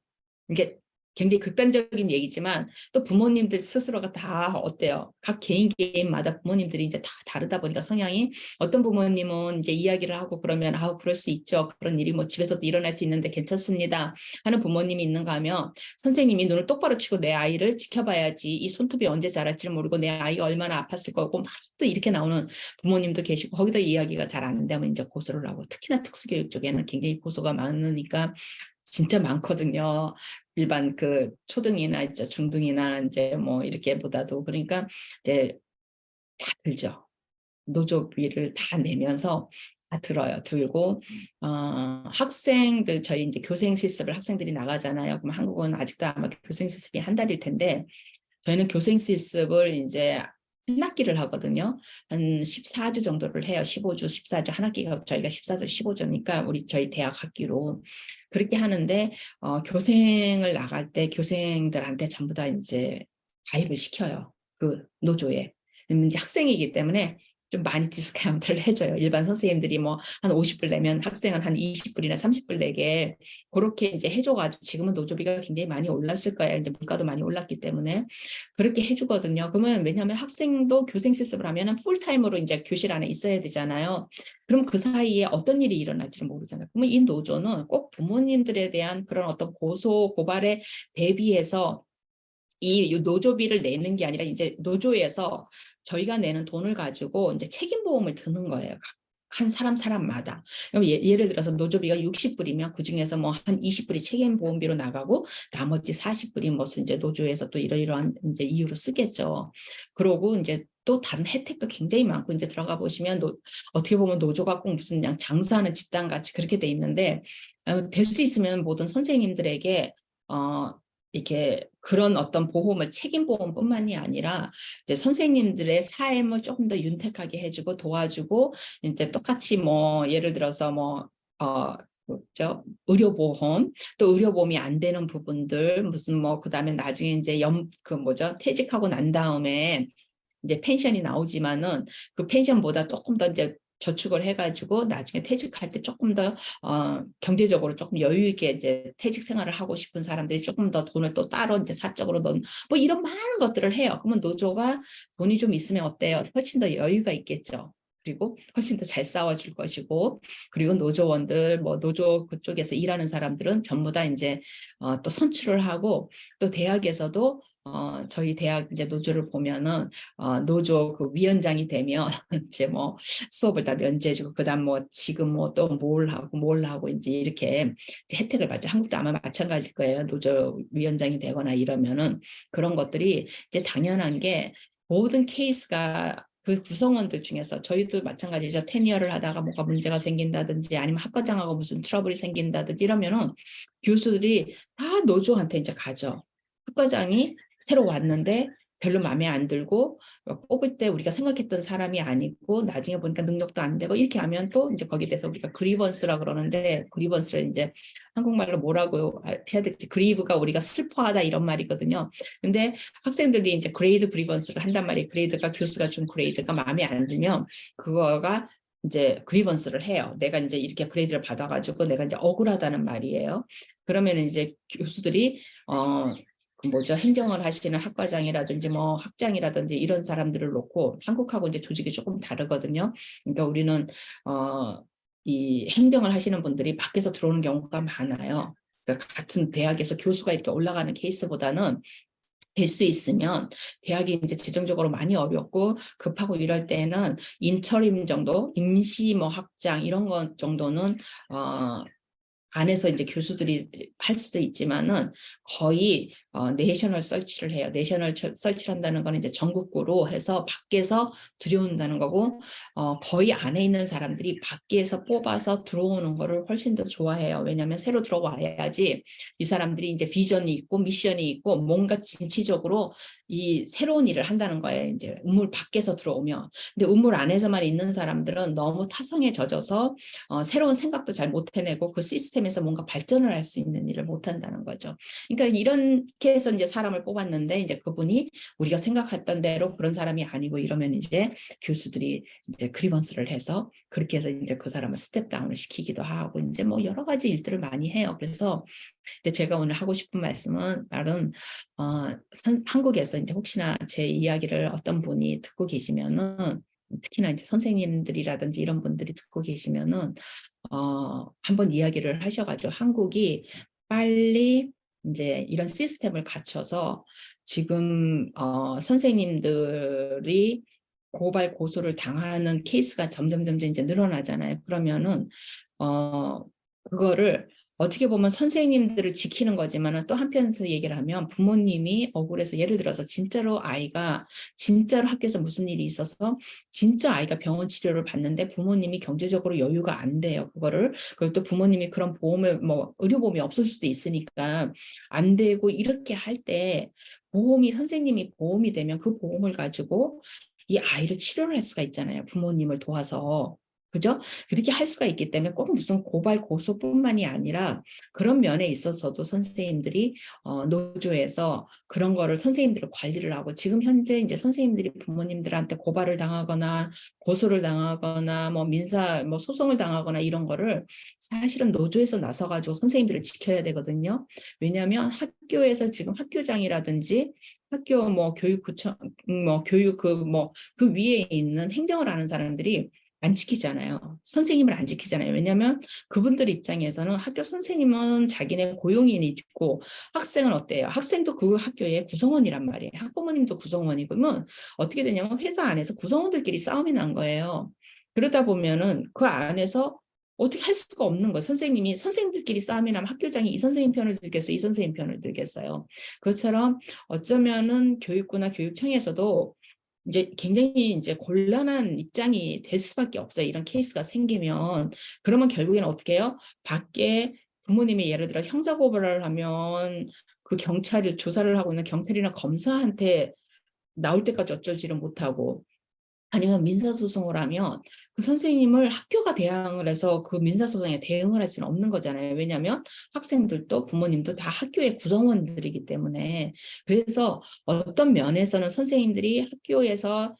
이게 굉장히 극단적인 얘기지만 또 부모님들 스스로가 다 어때요? 각 개인마다 부모님들이 이제 다 다르다 보니까 성향이 어떤 부모님은 이제 이야기를 하고 그러면 그럴 수 있죠. 그런 일이 뭐 집에서도 일어날 수 있는데 괜찮습니다. 하는 부모님이 있는가 하면 선생님이 눈을 똑바로 치고 내 아이를 지켜봐야지 이 손톱이 언제 자랄지 모르고 내 아이가 얼마나 아팠을 거고 막 또 이렇게 나오는 부모님도 계시고 거기다 이야기가 잘 안 되면 이제 고소를 하고 특히나 특수교육 쪽에는 굉장히 고소가 많으니까 진짜 많거든요. 일반 그 초등이나 이제 중등이나 이제 뭐 이렇게 보다도 그러니까 이제 다 들죠. 노조비를 다 내면서 다 들고 학생들 저희 이제 교생 실습을 학생들이 나가잖아요. 그럼 한국은 아직도 아마 교생 실습이 한 달일 텐데 저희는 교생 실습을 이제 학기를 하거든요. 한 14주 정도를 해요. 15주, 14주 한 학기가 저희가 14주, 15주니까 우리 저희 대학 학기로 그렇게 하는데 교생을 나갈 때 교생들한테 전부 다 이제 가입을 시켜요. 그 노조에. 이제 학생이기 때문에 좀 많이 디스카운트를 해줘요. 일반 선생님들이 뭐 한 50불 내면 학생은 한 20불이나 30불 내게 그렇게 이제 해줘가지고 지금은 노조비가 굉장히 많이 올랐을 거예요. 이제 물가도 많이 올랐기 때문에 그렇게 해주거든요. 그러면 왜냐하면 학생도 교생 실습을 하면은 풀타임으로 이제 교실 안에 있어야 되잖아요. 그럼 그 사이에 어떤 일이 일어날지를 모르잖아요. 그러면 이 노조는 꼭 부모님들에 대한 그런 어떤 고소 고발에 대비해서 이 노조비를 내는 게 아니라 이제 노조에서 저희가 내는 돈을 가지고 이제 책임보험을 드는 거예요. 한 사람마다. 그럼 예를 들어서 노조비가 60불이면 그중에서 뭐 한 20불이 책임보험비로 나가고 나머지 40불이 무슨 이제 노조에서 또 이러이러한 이제 이유로 쓰겠죠. 그러고 이제 또 다른 혜택도 굉장히 많고 이제 들어가 보시면 어떻게 보면 노조가 꼭 무슨 그냥 장사하는 집단 같이 그렇게 돼 있는데 될 수 있으면 모든 선생님들에게 이렇게 그런 어떤 보험을 책임보험뿐만이 아니라 이제 선생님들의 삶을 조금 더 윤택하게 해주고 도와주고 이제 똑같이 뭐 예를 들어서 뭐죠 의료보험 또 의료보험이 안 되는 부분들 무슨 뭐 그다음에 나중에 이제 그 뭐죠 퇴직하고 난 다음에 이제 펜션이 나오지만은 그 펜션보다 조금 더 이제 저축을 해가지고 나중에 퇴직할 때 조금 더 경제적으로 조금 여유 있게 이제 퇴직 생활을 하고 싶은 사람들이 조금 더 돈을 또 따로 이제 사적으로 넣은 뭐 이런 많은 것들을 해요. 그러면 노조가 돈이 좀 있으면 어때요? 훨씬 더 여유가 있겠죠. 그리고 훨씬 더 잘 싸워줄 것이고 그리고 노조원들 뭐 노조 그쪽에서 일하는 사람들은 전부 다 이제 또 선출을 하고 또 대학에서도 저희 대학 이제 노조를 보면은 노조 그 위원장이 되면 이제 뭐 수업을 다 면제해주고 그다음 뭐 지금 뭐 또 뭘 하고 이제 이렇게 이제 혜택을 받죠. 한국도 아마 마찬가지일 거예요. 노조 위원장이 되거나 이러면은 그런 것들이 이제 당연한 게 모든 케이스가 그 구성원들 중에서 저희도 마찬가지죠. 테니어를 하다가 뭐가 문제가 생긴다든지 아니면 학과장하고 무슨 트러블이 생긴다든지 이러면은 교수들이 다 노조한테 이제 가죠. 학과장이 새로 왔는데 별로 마음에 안 들고 뽑을 때 우리가 생각했던 사람이 아니고 나중에 보니까 능력도 안 되고 이렇게 하면 또 이제 거기에 대해서 우리가 그리번스라 그러는데 그리번스를 이제 한국말로 뭐라고 해야 될지 그리브가 우리가 슬퍼하다 이런 말이거든요. 근데 학생들이 이제 그레이드 그리번스를 한단 말이에요. 그레이드가 교수가 준 그레이드가 마음에 안 들면 그거가 이제 그리번스를 해요. 내가 이제 이렇게 그레이드를 받아가지고 내가 이제 억울하다는 말이에요. 그러면 이제 교수들이 그 뭐죠 행정을 하시는 학과장이라든지 뭐 학장이라든지 이런 사람들을 놓고 한국하고 이제 조직이 조금 다르거든요. 그러니까 우리는 이 행정을 하시는 분들이 밖에서 들어오는 경우가 많아요. 그러니까 같은 대학에서 교수가 이렇게 올라가는 케이스보다는 될 수 있으면 대학이 이제 재정적으로 많이 어렵고 급하고 이럴 때는 인처림 정도, 임시 뭐 학장 이런 것 정도는 안에서 이제 교수들이 할 수도 있지만은 거의 내셔널 설치를 해요. 내셔널 설치를 한다는 건 이제 전국구로 해서 밖에서 들여온다는 거고 거의 안에 있는 사람들이 밖에서 뽑아서 들어오는 거를 훨씬 더 좋아해요. 왜냐하면 새로 들어와야지 이 사람들이 이제 비전이 있고 미션이 있고 뭔가 진취적으로 이 새로운 일을 한다는 거예요. 이제 우물 밖에서 들어오면. 근데 우물 안에서만 있는 사람들은 너무 타성에 젖어서 새로운 생각도 잘 못 해내고 그 시스템에서 뭔가 발전을 할 수 있는 일을 못 한다는 거죠. 그러니까 이렇게 해서 이제 사람을 뽑았는데 이제 그분이 우리가 생각했던 대로 그런 사람이 아니고 이러면 이제 교수들이 이제 그리번스를 해서 그렇게 해서 이제 그 사람을 스텝다운을 시키기도 하고 이제 뭐 여러 가지 일들을 많이 해요. 그래서 이제 제가 오늘 하고 싶은 말씀은 한국에서 이제 혹시나 제 이야기를 어떤 분이 듣고 계시면은 특히나 이제 선생님들이라든지 이런 분들이 듣고 계시면은 한번 이야기를 하셔가지고 한국이 빨리 이제 이런 시스템을 갖춰서 지금 선생님들이 고발 고소를 당하는 케이스가 점점 이제 늘어나잖아요. 그러면은 그거를 어떻게 보면 선생님들을 지키는 거지만 또 한편에서 얘기를 하면 부모님이 억울해서 예를 들어서 진짜로 학교에서 무슨 일이 있어서 진짜 아이가 병원 치료를 받는데 부모님이 경제적으로 여유가 안 돼요. 그리고 또 부모님이 그런 보험을 뭐 의료보험이 없을 수도 있으니까 안 되고 이렇게 할 때 선생님이 보험이 되면 그 보험을 가지고 이 아이를 치료를 할 수가 있잖아요. 부모님을 도와서. 그죠? 그렇게 할 수가 있기 때문에 꼭 무슨 고발 고소뿐만이 아니라 그런 면에 있어서도 선생님들이 노조에서 그런 거를 선생님들을 관리를 하고, 지금 현재 이제 선생님들이 부모님들한테 고발을 당하거나 고소를 당하거나 뭐 민사 뭐 소송을 당하거나 이런 거를 사실은 노조에서 나서 가지고 선생님들을 지켜야 되거든요. 왜냐하면 학교에서 지금 학교장이라든지 학교 뭐 교육구청 뭐 교육 그 위에 있는 행정을 하는 사람들이 안 지키잖아요. 선생님을 안 지키잖아요. 왜냐하면 그분들 입장에서는 학교 선생님은 자기네 고용인이 있고 학생은 어때요? 학생도 그 학교의 구성원이란 말이에요. 학부모님도 구성원이고, 그러면 어떻게 되냐면 회사 안에서 구성원들끼리 싸움이 난 거예요. 그러다 보면은 그 안에서 어떻게 할 수가 없는 거예요. 선생님들끼리 싸움이 나면 학교장이 이 선생님 편을 들겠어요, 이 선생님 편을 들겠어요. 그것처럼 어쩌면은 교육부나 교육청에서도 이제 굉장히 이제 곤란한 입장이 될 수밖에 없어요. 이런 케이스가 생기면. 그러면 결국에는 어떻게 해요? 밖에 부모님이 예를 들어 형사고발을 하면 그 경찰이 조사를 하고 있는 경찰이나 검사한테 나올 때까지 어쩌지를 못하고, 아니면 민사소송을 하면 그 선생님을 학교가 대항을 해서 그 민사소송에 대응을 할 수는 없는 거잖아요. 왜냐하면 학생들도 부모님도 다 학교의 구성원들이기 때문에. 그래서 어떤 면에서는 선생님들이 학교에서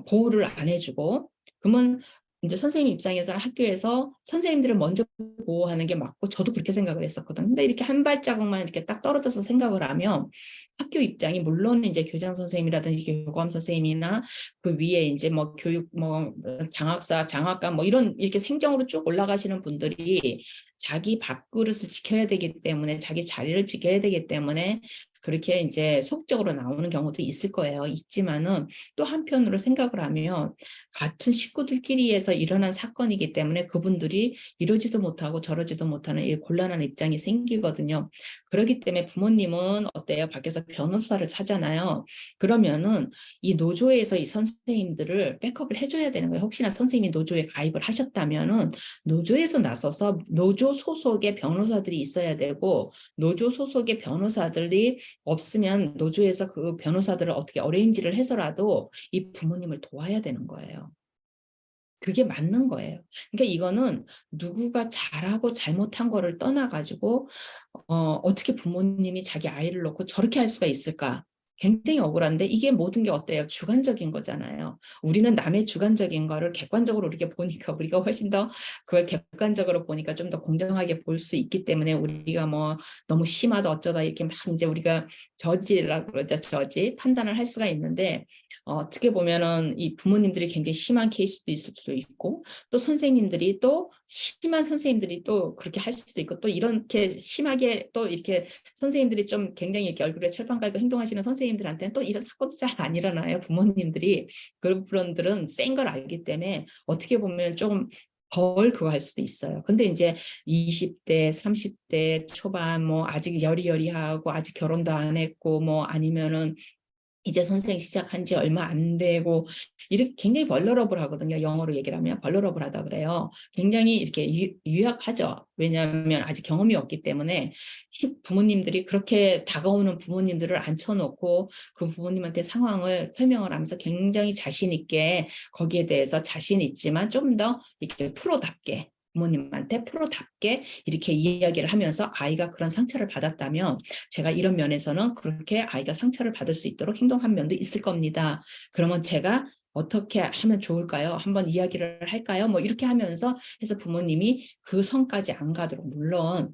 보호를 안 해주고, 그러면 이제 선생님 입장에서는 학교에서 선생님들을 먼저 보호하는 게 맞고, 저도 그렇게 생각을 했었거든요. 근데 이렇게 한 발자국만 이렇게 딱 떨어져서 생각을 하면 학교 입장이, 물론 이제 교장 선생님이라든지 교감 선생님이나 그 위에 이제 뭐 교육 뭐 장학사, 장학관 뭐 이런 이렇게 행정으로 쭉 올라가시는 분들이 자기 밥그릇을 지켜야 되기 때문에, 자기 자리를 지켜야 되기 때문에 그렇게 이제 속적으로 나오는 경우도 있을 거예요. 있지만은 또 한편으로 생각을 하면 같은 식구들끼리에서 일어난 사건이기 때문에 그분들이 이러지도 못하고 저러지도 못하는 이 곤란한 입장이 생기거든요. 그렇기 때문에 부모님은 어때요? 밖에서 변호사를 사잖아요. 그러면은 이 노조에서 이 선생님들을 백업을 해줘야 되는 거예요. 혹시나 선생님이 노조에 가입을 하셨다면은 노조에서 나서서 노조 소속의 변호사들이 있어야 되고, 노조 소속의 변호사들이 없으면 노조에서 그 변호사들을 어떻게 어레인지를 해서라도 이 부모님을 도와야 되는 거예요. 그게 맞는 거예요. 그러니까 이거는 누구가 잘하고 잘못한 거를 떠나가지고 어떻게 부모님이 자기 아이를 놓고 저렇게 할 수가 있을까? 굉장히 억울한데, 이게 모든 게 어때요? 주관적인 거잖아요. 우리는 남의 주관적인 거를 객관적으로 이렇게 보니까 우리가 훨씬 더 그걸 객관적으로 보니까 좀 더 공정하게 볼 수 있기 때문에, 우리가 뭐 너무 심하다 어쩌다 이렇게 막 이제 우리가 저지라고 그러죠. 저지 판단을 할 수가 있는데, 어떻게 보면은 이 부모님들이 굉장히 심한 케이스도 있을 수 있고, 또 선생님들이 또 심한 선생님들이 또 그렇게 할 수도 있고, 또 이렇게 심하게 또 이렇게 선생님들이 좀 굉장히 이렇게 얼굴에 철판 깔고 행동하시는 선생님들한테는 또 이런 사건도 잘 안 일어나요. 부모님들이 그런 분들은 센 걸 알기 때문에 어떻게 보면 조금 덜 그거 할 수도 있어요. 근데 이제 20대, 30대 초반 뭐 아직 여리여리하고 아직 결혼도 안 했고 뭐 아니면은 이제 선생 시작한 지 얼마 안 되고 이렇게 굉장히 벌러러블 하거든요. 영어로 얘기를 하면 벌러러블 하다 그래요. 굉장히 이렇게 유약하죠. 왜냐하면 아직 경험이 없기 때문에. 부모님들이 그렇게 다가오는 부모님들을 앉혀놓고 그 부모님한테 상황을 설명을 하면서 굉장히 자신 있게 거기에 대해서 자신 있지만 좀 더 이렇게 프로답게, 부모님한테 프로답게 이렇게 이야기를 하면서 아이가 그런 상처를 받았다면 제가 이런 면에서는 그렇게 아이가 상처를 받을 수 있도록 행동한 면도 있을 겁니다. 그러면 제가 어떻게 하면 좋을까요? 한번 이야기를 할까요? 뭐 이렇게 하면서 해서 부모님이 그 선까지 안 가도록, 물론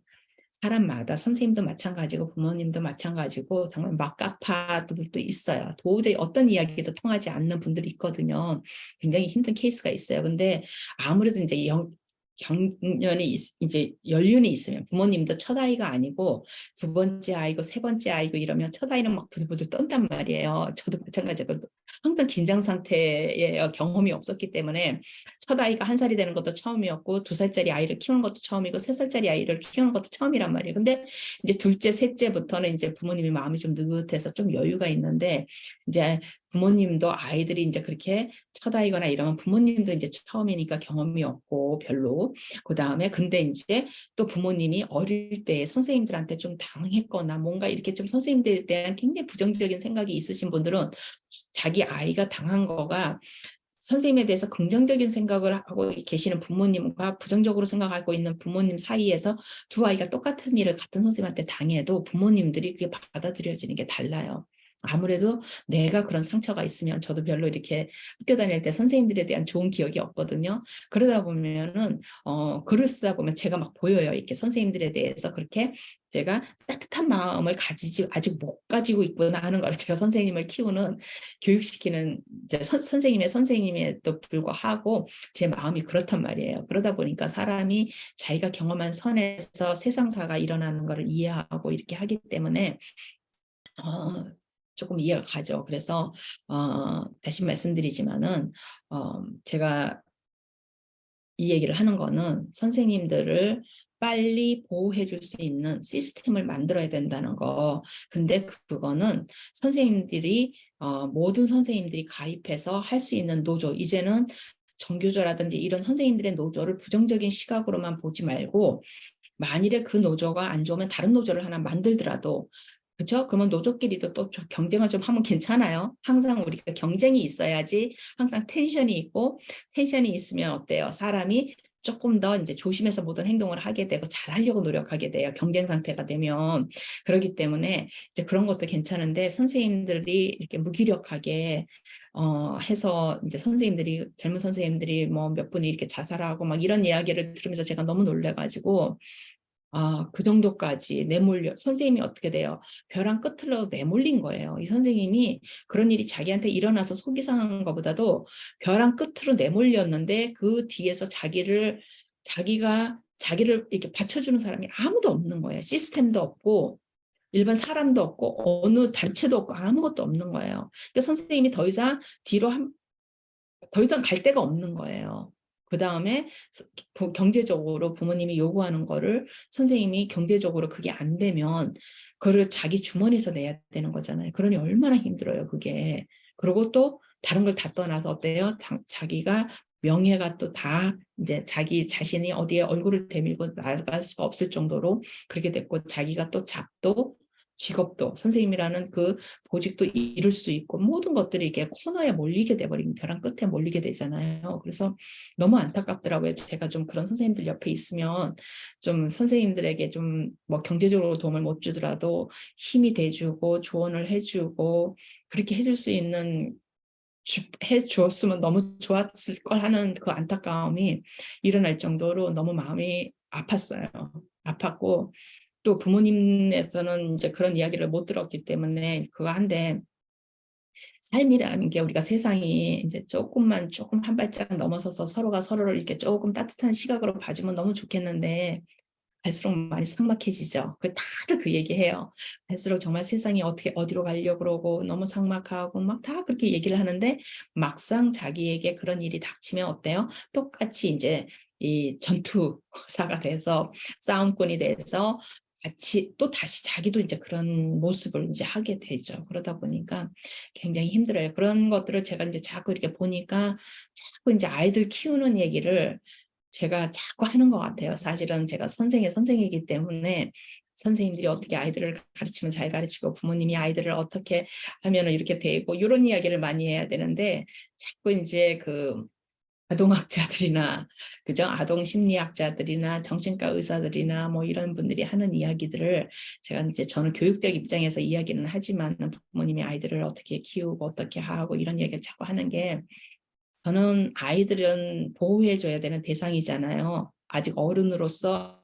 사람마다 선생님도 마찬가지고 부모님도 마찬가지고 정말 막가파들도 있어요. 도저히 어떤 이야기도 통하지 않는 분들이 있거든요. 굉장히 힘든 케이스가 있어요. 근데 아무래도 이제 경련이 이제 연륜이 있으면, 부모님도 첫 아이가 아니고 두 번째 아이고 세 번째 아이고 이러면 첫 아이는 막 부들부들 떤단 말이에요. 저도 마찬가지로 항상 긴장 상태의 경험이 없었기 때문에 첫 아이가 1살이 되는 것도 처음이었고 2살짜리 아이를 키우는 것도 처음이고 3살짜리 아이를 키우는 것도 처음이란 말이에요. 근데 이제 둘째, 셋째부터는 이제 부모님이 마음이 좀 느긋해서 좀 여유가 있는데, 이제 부모님도 아이들이 이제 그렇게 쳐다이거나 이러면 부모님도 이제 처음이니까 경험이 없고 별로. 그다음에 근데 이제 또 부모님이 어릴 때 선생님들한테 좀 당했거나 뭔가 이렇게 좀 선생님들에 대한 굉장히 부정적인 생각이 있으신 분들은 자기 아이가 당한 거가 선생님에 대해서 긍정적인 생각을 하고 계시는 부모님과 부정적으로 생각하고 있는 부모님 사이에서 두 아이가 똑같은 일을 같은 선생님한테 당해도 부모님들이 그게 받아들여지는 게 달라요. 아무래도 내가 그런 상처가 있으면 저도 별로 이렇게 학교 다닐 때 선생님들에 대한 좋은 기억이 없거든요. 그러다 보면은 글을 쓰다 보면 제가 막 보여요. 이렇게 선생님들에 대해서 그렇게 제가 따뜻한 마음을 가지지 아직 못 가지고 있구나 하는 걸 제가 선생님을 키우는 교육시키는 이제 선생님의 선생님에도 불구하고 제 마음이 그렇단 말이에요. 그러다 보니까 사람이 자기가 경험한 선에서 세상사가 일어나는 것을 이해하고 이렇게 하기 때문에 조금 이해가 가죠. 그래서 다시 말씀드리지만은 제가 이 얘기를 하는 거는 선생님들을 빨리 보호해 줄 수 있는 시스템을 만들어야 된다는 거. 근데 그거는 선생님들이 모든 선생님들이 가입해서 할 수 있는 노조. 이제는 정교조라든지 이런 선생님들의 노조를 부정적인 시각으로만 보지 말고 만일에 그 노조가 안 좋으면 다른 노조를 하나 만들더라도 그렇죠? 그러면 노조끼리도 또 경쟁을 좀 하면 괜찮아요. 항상 우리가 경쟁이 있어야지 항상 텐션이 있고 텐션이 있으면 어때요? 사람이 조금 더 이제 조심해서 모든 행동을 하게 되고 잘하려고 노력하게 돼요. 경쟁 상태가 되면. 그렇기 때문에 이제 그런 것도 괜찮은데 선생님들이 이렇게 무기력하게 해서 이제 선생님들이 젊은 선생님들이 뭐 몇 분이 이렇게 자살하고 막 이런 이야기를 들으면서 제가 너무 놀래가지고 그 정도까지 내몰려 선생님이 어떻게 돼요? 벼랑 끝으로 내몰린 거예요. 이 선생님이 그런 일이 자기한테 일어나서 속이 상한 것보다도 벼랑 끝으로 내몰렸는데 그 뒤에서 자기를 이렇게 받쳐주는 사람이 아무도 없는 거예요. 시스템도 없고 일반 사람도 없고 어느 단체도 없고 아무것도 없는 거예요. 그러니까 선생님이 더 이상 갈 데가 없는 거예요. 그 다음에 경제적으로 부모님이 요구하는 거를 선생님이 경제적으로 그게 안 되면 그걸 자기 주머니에서 내야 되는 거잖아요. 그러니 얼마나 힘들어요, 그게. 그리고 또 다른 걸 다 떠나서 어때요? 자기가 명예가 또 다 이제 자기 자신이 어디에 얼굴을 대밀고 나갈 수가 없을 정도로 그렇게 됐고 자기가 또 잡도 직업도 선생님이라는 그 보직도 이룰 수 있고 모든 것들이 이게 코너에 몰리게 돼버리면 벼랑 끝에 몰리게 되잖아요. 그래서 너무 안타깝더라고요. 제가 좀 그런 선생님들 옆에 있으면 좀 선생님들에게 좀 뭐 경제적으로 도움을 못 주더라도 힘이 돼주고 조언을 해주고 그렇게 해줄 수 있는 해주었으면 너무 좋았을 걸 하는 그 안타까움이 일어날 정도로 너무 마음이 아팠어요. 아팠고 또 부모님에서는 이제 그런 이야기를 못 들었기 때문에 그거 한데 삶이라는 게 우리가 세상이 이제 조금 한 발짝 넘어서서 서로가 서로를 이렇게 조금 따뜻한 시각으로 봐주면 너무 좋겠는데 갈수록 많이 삭막해지죠. 다들 그 얘기해요. 갈수록 정말 세상이 어떻게 어디로 가려고 그러고 너무 삭막하고 막 다 그렇게 얘기를 하는데 막상 자기에게 그런 일이 닥치면 어때요? 똑같이 이제 이 전투사가 돼서 싸움꾼이 돼서 같이 또 다시 자기도 이제 그런 모습을 이제 하게 되죠. 그러다 보니까 굉장히 힘들어요. 그런 것들을 제가 이제 자꾸 이렇게 보니까 자꾸 이제 아이들 키우는 얘기를 제가 자꾸 하는 것 같아요. 사실은 제가 선생이기 때문에 선생님들이 어떻게 아이들을 가르치면 잘 가르치고 부모님이 아이들을 어떻게 하면 이렇게 되고 이런 이야기를 많이 해야 되는데 자꾸 이제 그 아동학자들이나 그죠? 아동 심리학자들이나 정신과 의사들이나 뭐 이런 분들이 하는 이야기들을 제가 이제 저는 교육적 입장에서 이야기는 하지만 부모님이 아이들을 어떻게 키우고 어떻게 하고 이런 이야기를 자꾸 하는 게 저는 아이들은 보호해줘야 되는 대상이잖아요. 아직 어른으로서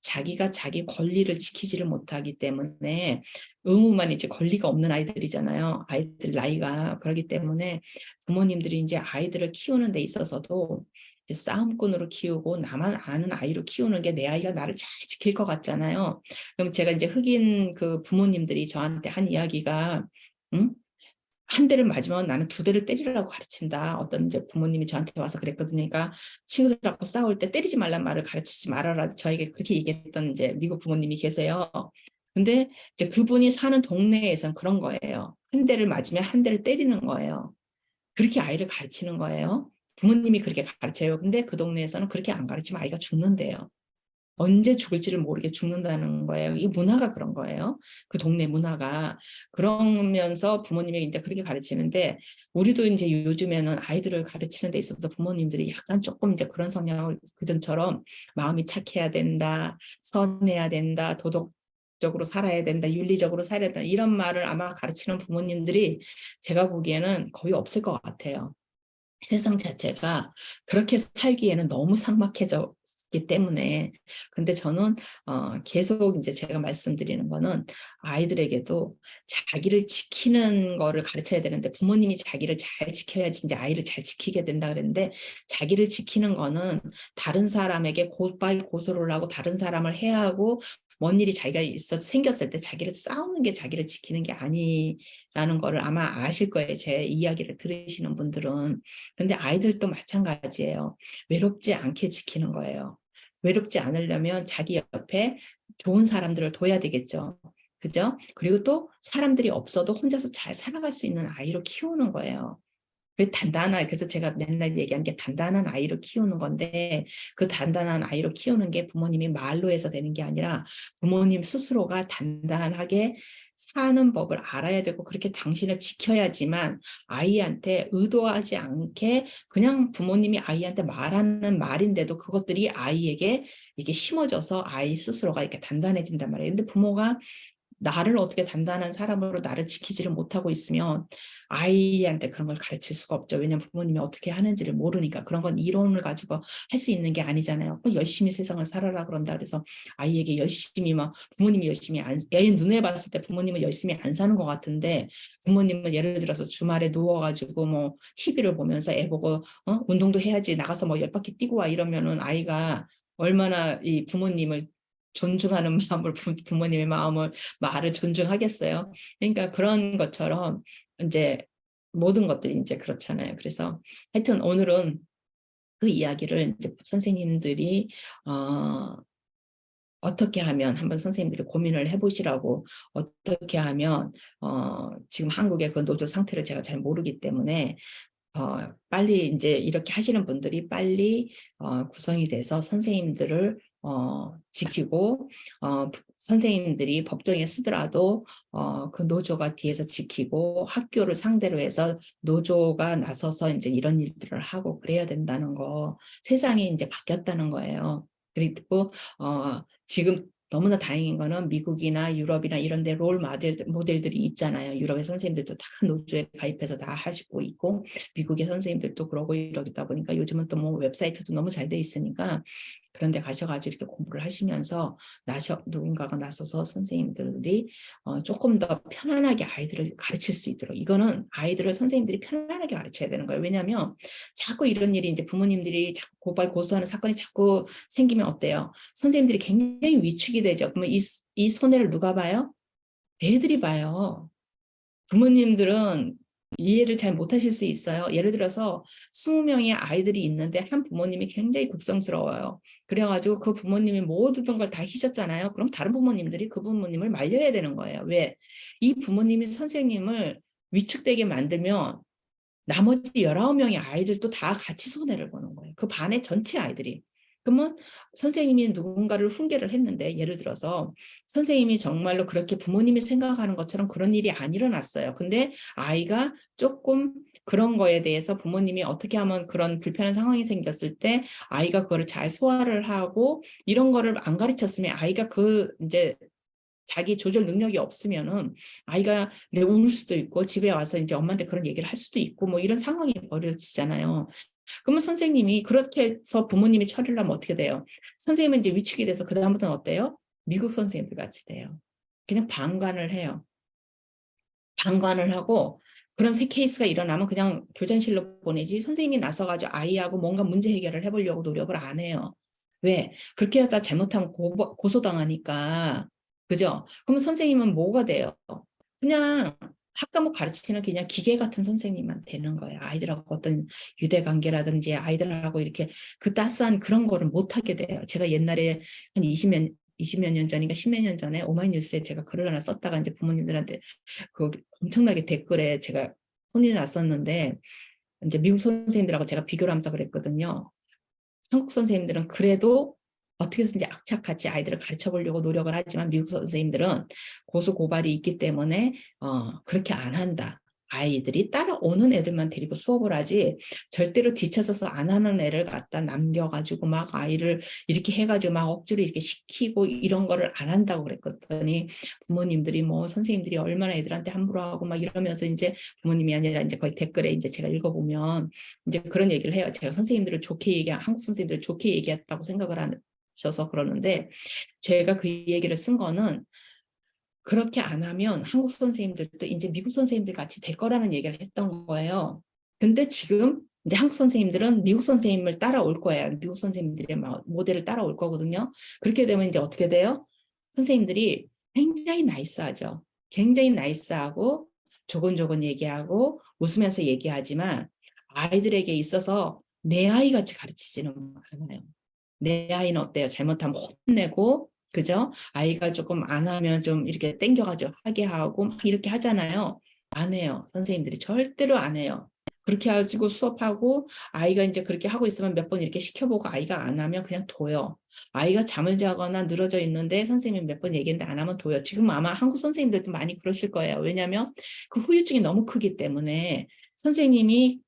자기가 자기 권리를 지키지를 못하기 때문에 의무만 이제 권리가 없는 아이들이잖아요. 아이들 나이가 그렇기 때문에 부모님들이 이제 아이들을 키우는 데 있어서도 이제 싸움꾼으로 키우고 나만 아는 아이로 키우는 게 내 아이가 나를 잘 지킬 것 같잖아요. 그럼 제가 이제 흑인 그 부모님들이 저한테 한 이야기가 응? 한 대를 맞으면 나는 두 대를 때리라고 가르친다. 어떤 이제 부모님이 저한테 와서 그랬거든요. 그러니까 친구들하고 싸울 때 때리지 말란 말을 가르치지 말아라. 저에게 그렇게 얘기했던 이제 미국 부모님이 계세요. 근데 이제 그분이 사는 동네에선 그런 거예요. 한 대를 맞으면 한 대를 때리는 거예요. 그렇게 아이를 가르치는 거예요. 부모님이 그렇게 가르쳐요. 근데 그 동네에서는 그렇게 안 가르치면 아이가 죽는데요. 언제 죽을지를 모르게 죽는다는 거예요. 이 문화가 그런 거예요. 그 동네 문화가. 그러면서 부모님이 이제 그렇게 가르치는데, 우리도 이제 요즘에는 아이들을 가르치는 데 있어서 부모님들이 약간 조금 이제 그런 성향을 그전처럼 마음이 착해야 된다, 선해야 된다, 도덕적으로 살아야 된다, 윤리적으로 살아야 된다, 이런 말을 아마 가르치는 부모님들이 제가 보기에는 거의 없을 것 같아요. 세상 자체가 그렇게 살기에는 너무 삭막해졌기 때문에. 근데 저는 계속 이제 제가 말씀드리는 거는, 아이들에게도 자기를 지키는 거를 가르쳐야 되는데, 부모님이 자기를 잘 지켜야지 이제 아이를 잘 지키게 된다 그랬는데, 자기를 지키는 거는 다른 사람에게 고소를 하고 다른 사람을 해하고 뭔 일이 자기가 생겼을 때 자기를 싸우는 게 자기를 지키는 게 아니라는 거를 아마 아실 거예요. 제 이야기를 들으시는 분들은. 근데 아이들도 마찬가지예요. 외롭지 않게 지키는 거예요. 외롭지 않으려면 자기 옆에 좋은 사람들을 둬야 되겠죠. 그죠? 그리고 또 사람들이 없어도 혼자서 잘 살아갈 수 있는 아이로 키우는 거예요. 그래서 제가 맨날 얘기한 게 단단한 아이로 키우는 건데, 그 단단한 아이로 키우는 게 부모님이 말로 해서 되는 게 아니라 부모님 스스로가 단단하게 사는 법을 알아야 되고, 그렇게 당신을 지켜야지만 아이한테 의도하지 않게 그냥 부모님이 아이한테 말하는 말인데도 그것들이 아이에게 이게 심어져서 아이 스스로가 이렇게 단단해진단 말이에요. 근데 부모가 나를 어떻게 단단한 사람으로 나를 지키지를 못하고 있으면 아이한테 그런 걸 가르칠 수가 없죠. 왜냐하면 부모님이 어떻게 하는지를 모르니까. 그런 건 이론을 가지고 할 수 있는 게 아니잖아요. 열심히 세상을 살아라 그런다 그래서 아이에게 열심히 막 부모님이 열심히 애 눈에 봤을 때 부모님은 열심히 안 사는 것 같은데, 부모님은 예를 들어서 주말에 누워가지고 뭐 TV를 보면서 애 보고 운동도 해야지, 나가서 뭐 10바퀴 뛰고 와, 이러면은 아이가 얼마나 이 부모님을 존중하는 마음을, 부모님의 마음을, 말을 존중하겠어요. 그러니까 그런 것처럼 이제 모든 것들이 이제 그렇잖아요. 그래서 하여튼 오늘은 그 이야기를 이제 선생님들이 어떻게 하면 한번 선생님들이 고민을 해보시라고, 어떻게 하면 지금 한국의 그 노조 상태를 제가 잘 모르기 때문에 빨리 이제 이렇게 하시는 분들이 빨리 구성이 돼서 선생님들을 지키고, 선생님들이 법정에 쓰더라도 그 노조가 뒤에서 지키고, 학교를 상대로 해서 노조가 나서서 이제 이런 일들을 하고 그래야 된다는 거. 세상이 이제 바뀌었다는 거예요. 그리고 지금 너무나 다행인 거는 미국이나 유럽이나 이런 데 모델들이 있잖아요. 유럽의 선생님들도 다 노조에 가입해서 다 하시고 있고, 미국의 선생님들도 그러고 이러다 보니까 요즘은 또 뭐 웹사이트도 너무 잘 돼 있으니까 그런 데 가셔가지고 이렇게 공부를 하시면서 누군가가 나서서 선생님들이 조금 더 편안하게 아이들을 가르칠 수 있도록, 이거는 아이들을 선생님들이 편안하게 가르쳐야 되는 거예요. 왜냐하면 자꾸 이런 일이 이제 부모님들이 자꾸 고발 고소하는 사건이 자꾸 생기면 어때요? 선생님들이 굉장히 위축이 되죠. 그러면 이 손해를 누가 봐요? 애들이 봐요. 부모님들은 이해를 잘 못하실 수 있어요. 예를 들어서 20명의 아이들이 있는데 한 부모님이 굉장히 극성스러워요. 그래가지고 그 부모님이 모든 걸 다 희셨잖아요. 그럼 다른 부모님들이 그 부모님을 말려야 되는 거예요. 왜? 이 부모님이 선생님을 위축되게 만들면 나머지 19명의 아이들도 다 같이 손해를 보는 거예요. 그 반의 전체 아이들이. 그러면 선생님이 누군가를 훈계를 했는데, 예를 들어서 선생님이 정말로 그렇게 부모님이 생각하는 것처럼 그런 일이 안 일어났어요. 근데 아이가 조금 그런 거에 대해서 부모님이 어떻게 하면 그런 불편한 상황이 생겼을 때 아이가 그거를 잘 소화를 하고 이런 거를 안 가르쳤으면, 아이가 이제 자기 조절 능력이 없으면은 아이가 울 수도 있고 집에 와서 이제 엄마한테 그런 얘기를 할 수도 있고 뭐 이런 상황이 벌어지잖아요. 그러면 선생님이 그렇게 해서 부모님이 처리를 하면 어떻게 돼요? 선생님은 이제 위축이 돼서 그다음부터는 어때요? 미국 선생님들 같이 돼요. 그냥 방관을 해요. 방관을 하고, 그런 케이스가 일어나면 그냥 교장실로 보내지 선생님이 나서가지고 아이하고 뭔가 문제 해결을 해보려고 노력을 안 해요. 왜? 그렇게 하다 잘못하면 고소당하니까. 그죠? 그럼 선생님은 뭐가 돼요? 그냥 학과목 가르치는 그냥 기계 같은 선생님만 되는 거예요. 아이들하고 어떤 유대관계라든지 아이들하고 이렇게 그 따스한 그런 거를 못하게 돼요. 제가 옛날에 한 20년 20몇 년 전인가 10몇 년 전에 오마이뉴스에 제가 글을 하나 썼다가 이제 부모님들한테 그 엄청나게 댓글에 제가 혼이 났었는데 이제 미국 선생님들하고 제가 비교를 하면서 그랬거든요. 한국 선생님들은 그래도 어떻게 해서든지 악착같이 아이들을 가르쳐 보려고 노력을 하지만 미국 선생님들은 고소 고발이 있기 때문에 그렇게 안 한다. 아이들이 따라오는 애들만 데리고 수업을 하지 절대로 뒤쳐서서 안 하는 애를 갖다 남겨가지고 막 아이를 이렇게 해가지고 막 억지로 이렇게 시키고 이런 거를 안 한다고 그랬거든요. 부모님들이 뭐 선생님들이 얼마나 애들한테 함부로 하고 막 이러면서 이제 부모님이 아니라 이제 거의 댓글에 이제 제가 읽어보면 이제 그런 얘기를 해요. 제가 선생님들을 좋게 한국 선생님들을 좋게 얘기했다고 생각을 하셔서 그러는데 제가 그 얘기를 쓴 거는 그렇게 안 하면 한국 선생님들도 이제 미국 선생님들 같이 될 거라는 얘기를 했던 거예요. 근데 지금 이제 한국 선생님들은 미국 선생님을 따라올 거예요. 미국 선생님들의 모델을 따라올 거거든요. 그렇게 되면 이제 어떻게 돼요? 선생님들이 굉장히 나이스하죠. 굉장히 나이스하고 조곤조곤 얘기하고 웃으면서 얘기하지만 아이들에게 있어서 내 아이 같이 가르치지는 않아요. 내 아이는 어때요? 잘못하면 혼내고, 그죠? 아이가 조금 안 하면 좀 이렇게 땡겨가지고 하게 하고 막 이렇게 하잖아요. 안 해요. 선생님들이 절대로 안 해요. 그렇게 해가지고 수업하고 아이가 이제 그렇게 하고 있으면 몇 번 이렇게 시켜보고 아이가 안 하면 그냥 둬요. 아이가 잠을 자거나 늘어져 있는데 선생님이 몇 번 얘기했는데 안 하면 둬요. 지금 아마 한국 선생님들도 많이 그러실 거예요. 왜냐하면 그 후유증이 너무 크기 때문에 선생님이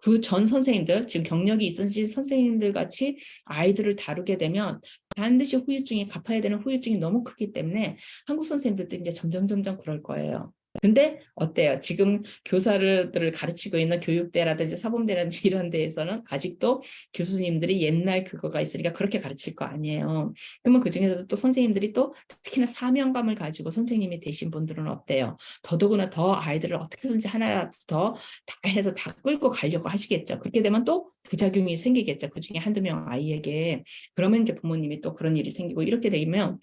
그 전 선생님들, 지금 경력이 있으신 선생님들 같이 아이들을 다루게 되면 반드시 후유증이 갚아야 되는 후유증이 너무 크기 때문에 한국 선생님들도 이제 점점 그럴 거예요. 근데 어때요? 지금 교사들을 가르치고 있는 교육대라든지 사범대라든지 이런 데에서는 아직도 교수님들이 옛날 그거가 있으니까 그렇게 가르칠 거 아니에요. 그러면 그중에서도 또 선생님들이 또 특히나 사명감을 가지고 선생님이 되신 분들은 어때요? 더더구나 더 아이들을 어떻게 해서든지 하나라도 더 다 해서 다 끌고 가려고 하시겠죠. 그렇게 되면 또 부작용이 생기겠죠. 그중에 한두 명 아이에게. 그러면 이제 부모님이 또 그런 일이 생기고 이렇게 되면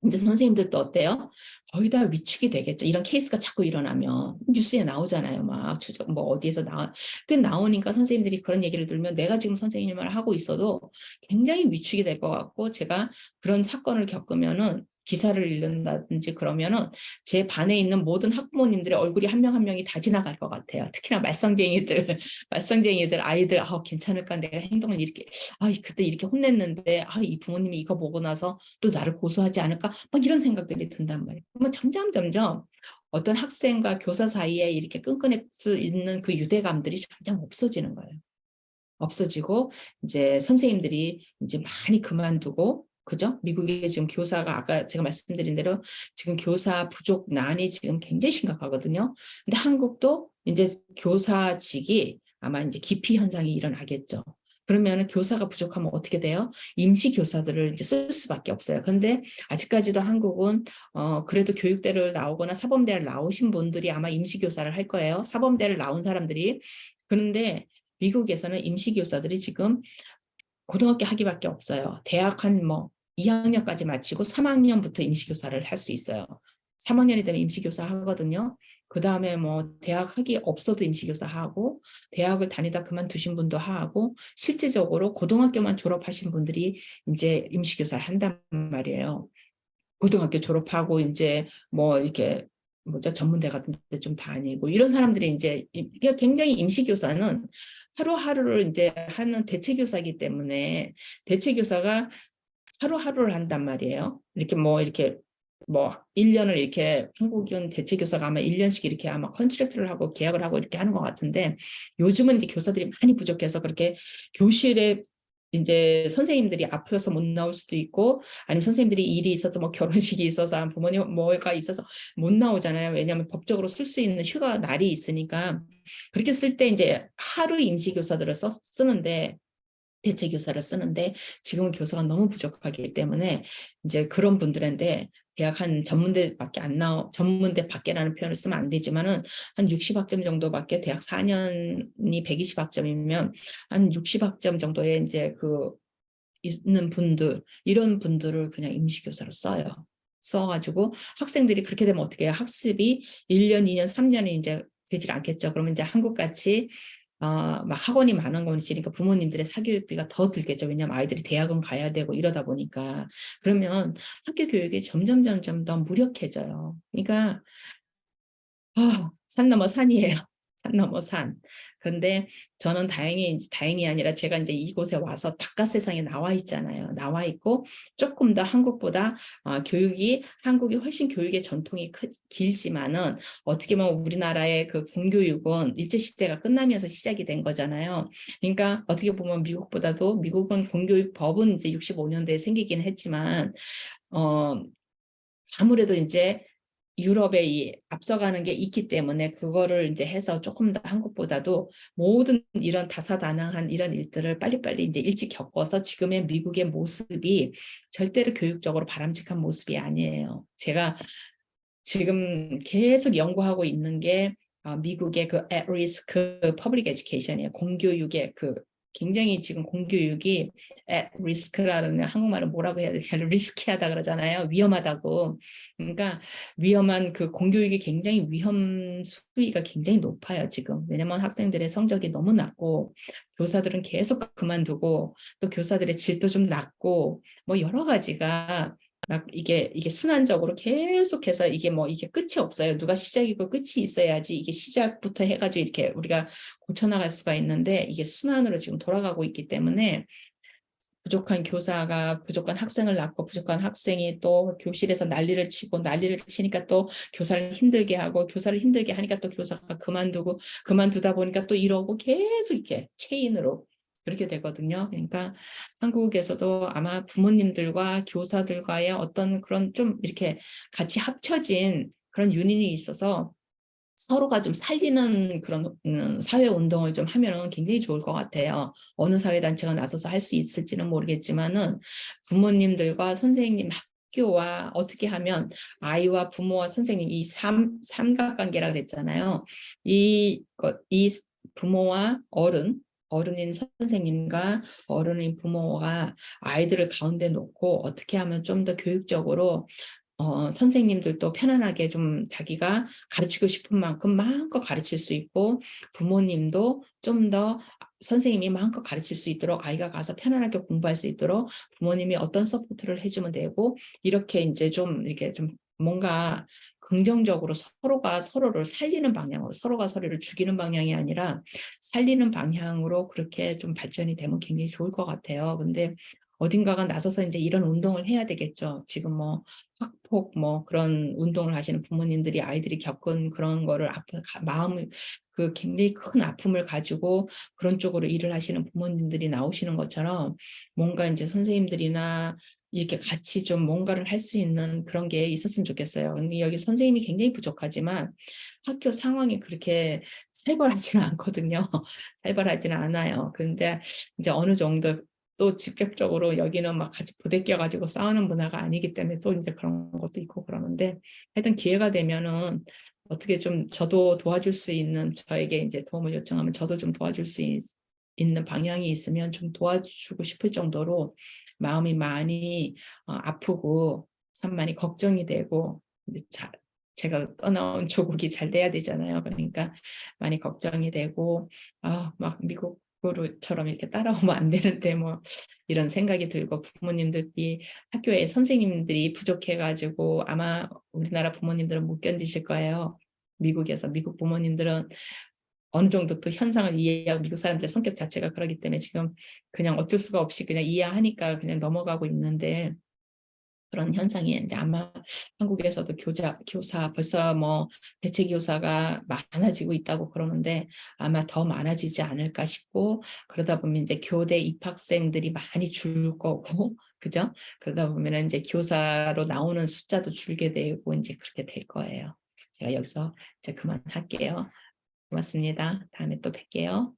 이제 선생님들도 어때요? 거의 다 위축이 되겠죠. 이런 케이스가 자꾸 일어나면 뉴스에 나오잖아요. 막 뭐 어디에서 그 나오니까 선생님들이 그런 얘기를 들으면 내가 지금 선생님을 하고 있어도 굉장히 위축이 될 것 같고 제가 그런 사건을 겪으면은 기사를 읽는다든지 그러면은 제 반에 있는 모든 학부모님들의 얼굴이 한 명 한 명이 다 지나갈 것 같아요. 특히나 말썽쟁이들, 말썽쟁이들 아이들 괜찮을까 내가 행동을 이렇게 그때 이렇게 혼냈는데 이 부모님이 이거 보고 나서 또 나를 고소하지 않을까? 막 이런 생각들이 든단 말이에요. 그러면 점점 어떤 학생과 교사 사이에 이렇게 끈끈할 수 있는 그 유대감들이 점점 없어지는 거예요. 없어지고 이제 선생님들이 이제 많이 그만두고 그죠? 미국에 지금 교사가 아까 제가 말씀드린 대로 지금 교사 부족난이 지금 굉장히 심각하거든요. 근데 한국도 이제 교사직이 아마 이제 기피 현상이 일어나겠죠. 그러면 교사가 부족하면 어떻게 돼요? 임시 교사들을 이제 쓸 수밖에 없어요. 근데 아직까지도 한국은 그래도 교육대를 나오거나 사범대를 나오신 분들이 아마 임시 교사를 할 거예요. 사범대를 나온 사람들이. 그런데 미국에서는 임시 교사들이 지금 고등학교 학위밖에 없어요. 대학 한 2학년까지 마치고 3학년부터 임시교사를 할 수 있어요. 3학년이 되면 임시교사 하거든요. 그 다음에 대학 학위 없어도 임시교사 하고 대학을 다니다 그만두신 분도 하고 실질적으로 고등학교만 졸업하신 분들이 이제 임시교사를 한단 말이에요. 고등학교 졸업하고 이제 이렇게 전문대 같은 데 좀 다니고 이런 사람들이 이제 굉장히 임시교사는 하루하루를 이제 하는 대체교사이기 때문에 대체교사가 하루하루를 한단 말이에요. 이렇게 1년을 이렇게 한국은 대체교사가 아마 1년씩 이렇게 아마 컨트랙트를 하고 계약을 하고 이렇게 하는 것 같은데 요즘은 이제 교사들이 많이 부족해서 그렇게 교실에 이제 선생님들이 아파서 못 나올 수도 있고 아니면 선생님들이 일이 있어서 결혼식이 있어서 부모님 뭐가 있어서 못 나오잖아요. 왜냐하면 법적으로 쓸 수 있는 휴가 날이 있으니까 그렇게 쓸 때 이제 하루 임시교사들을 쓰는데 대체 교사를 쓰는데 지금은 교사가 너무 부족하기 때문에 이제 그런 분들인데 대학 한 전문대 밖에라는 표현을 쓰면 안 되지만은 한 60학점 정도밖에 대학 4년이 120학점이면 한 60학점 정도의 이제 있는 분들 이런 분들을 그냥 임시교사로 써요. 써가지고 학생들이 그렇게 되면 어떻게 해요? 학습이 1년, 2년, 3년이 이제 되질 않겠죠. 그러면 이제 한국같이 막 학원이 많은 곳이니까 부모님들의 사교육비가 더 들겠죠. 왜냐하면 아이들이 대학은 가야 되고 이러다 보니까. 그러면 학교 교육이 점점 더 무력해져요. 그러니까 산 넘어 산이에요. 산 넘어 산. 그런데 저는 다행이 아니라 제가 이제 이곳에 와서 바깥 세상에 나와 있잖아요. 나와 있고 조금 더 한국보다 한국이 훨씬 교육의 전통이 길지만은 어떻게 보면 우리나라의 그 공교육은 일제시대가 끝나면서 시작이 된 거잖아요. 그러니까 어떻게 보면 미국은 공교육 법은 이제 65년대에 생기긴 했지만 아무래도 이제 유럽에 앞서가는 게 있기 때문에 그거를 이제 해서 조금 더 한국보다도 모든 이런 다사다난한 이런 일들을 빨리빨리 이제 일찍 겪어서 지금의 미국의 모습이 절대로 교육적으로 바람직한 모습이 아니에요. 제가 지금 계속 연구하고 있는 게 미국의 그 at risk public education이에요. 공교육의 그 굉장히 지금 공교육이 at risk라는 한국말은 뭐라고 해야 되지? 리스키하다 그러잖아요. 위험하다고. 그러니까 위험한 그 공교육이 굉장히 위험 수위가 굉장히 높아요, 지금. 왜냐면 학생들의 성적이 너무 낮고 교사들은 계속 그만두고 또 교사들의 질도 좀 낮고 뭐 여러 가지가 막 이게 순환적으로 계속해서 이게 끝이 없어요. 누가 시작이고 끝이 있어야지 이게 시작부터 해가지고 이렇게 우리가 고쳐나갈 수가 있는데 이게 순환으로 지금 돌아가고 있기 때문에 부족한 교사가 부족한 학생을 낳고 부족한 학생이 또 교실에서 난리를 치니까 또 교사를 힘들게 하고 교사를 힘들게 하니까 또 교사가 그만두다 보니까 또 이러고 계속 이렇게 체인으로 그렇게 되거든요. 그러니까 한국에서도 아마 부모님들과 교사들과의 어떤 그런 좀 이렇게 같이 합쳐진 그런 유닛이 있어서 서로가 좀 살리는 그런 사회 운동을 좀 하면은 굉장히 좋을 것 같아요. 어느 사회단체가 나서서 할 수 있을지는 모르겠지만은 부모님들과 선생님 학교와 어떻게 하면 아이와 부모와 선생님 이 삼각관계라 그랬잖아요. 이 부모와 어른인 선생님과 어른인 부모가 아이들을 가운데 놓고 어떻게 하면 좀 더 교육적으로 선생님들도 편안하게 좀 자기가 가르치고 싶은 만큼 마음껏 가르칠 수 있고 부모님도 좀 더 선생님이 마음껏 가르칠 수 있도록 아이가 가서 편안하게 공부할 수 있도록 부모님이 어떤 서포트를 해주면 되고 이렇게 이제 좀 이렇게 좀 뭔가 긍정적으로 서로가 서로를 살리는 방향으로 서로가 서로를 죽이는 방향이 아니라 살리는 방향으로 그렇게 좀 발전이 되면 굉장히 좋을 것 같아요. 근데 어딘가가 나서서 이제 이런 운동을 해야 되겠죠. 지금 뭐 학폭 뭐 그런 운동을 하시는 부모님들이 아이들이 겪은 그런 거를 마음을 그 굉장히 큰 아픔을 가지고 그런 쪽으로 일을 하시는 부모님들이 나오시는 것처럼 뭔가 이제 선생님들이나 이렇게 같이 좀 뭔가를 할 수 있는 그런 게 있었으면 좋겠어요. 근데 여기 선생님이 굉장히 부족하지만 학교 상황이 그렇게 살벌하지는 않거든요. 살벌하지는 않아요. 근데 이제 어느 정도 또 직접적으로 여기는 막 같이 부대껴 가지고 싸우는 문화가 아니기 때문에 또 이제 그런 것도 있고 그러는데 하여튼 기회가 되면은 어떻게 좀 저도 도와줄 수 있는 저에게 이제 도움을 요청하면 저도 좀 도와줄 수 있는 방향이 있으면 좀 도와주고 싶을 정도로 마음이 많이 아프고 참 많이 걱정이 되고 이제 제가 떠나온 조국이 잘 돼야 되잖아요. 그러니까 많이 걱정이 되고 막 미국처럼 이렇게 따라오면 안 되는데 뭐 이런 생각이 들고 부모님들이 학교에 선생님들이 부족해가지고 아마 우리나라 부모님들은 못 견디실 거예요. 미국 부모님들은 어느 정도 또 현상을 이해하고 미국 사람들의 성격 자체가 그러기 때문에 지금 그냥 어쩔 수가 없이 그냥 이해하니까 그냥 넘어가고 있는데 그런 현상이 이제 아마 한국에서도 교사 벌써 뭐 대체 교사가 많아지고 있다고 그러는데 아마 더 많아지지 않을까 싶고 그러다 보면 이제 교대 입학생들이 많이 줄 거고 그죠? 그러다 보면 이제 교사로 나오는 숫자도 줄게 되고 이제 그렇게 될 거예요. 제가 여기서 이제 그만할게요. 고맙습니다. 다음에 또 뵐게요.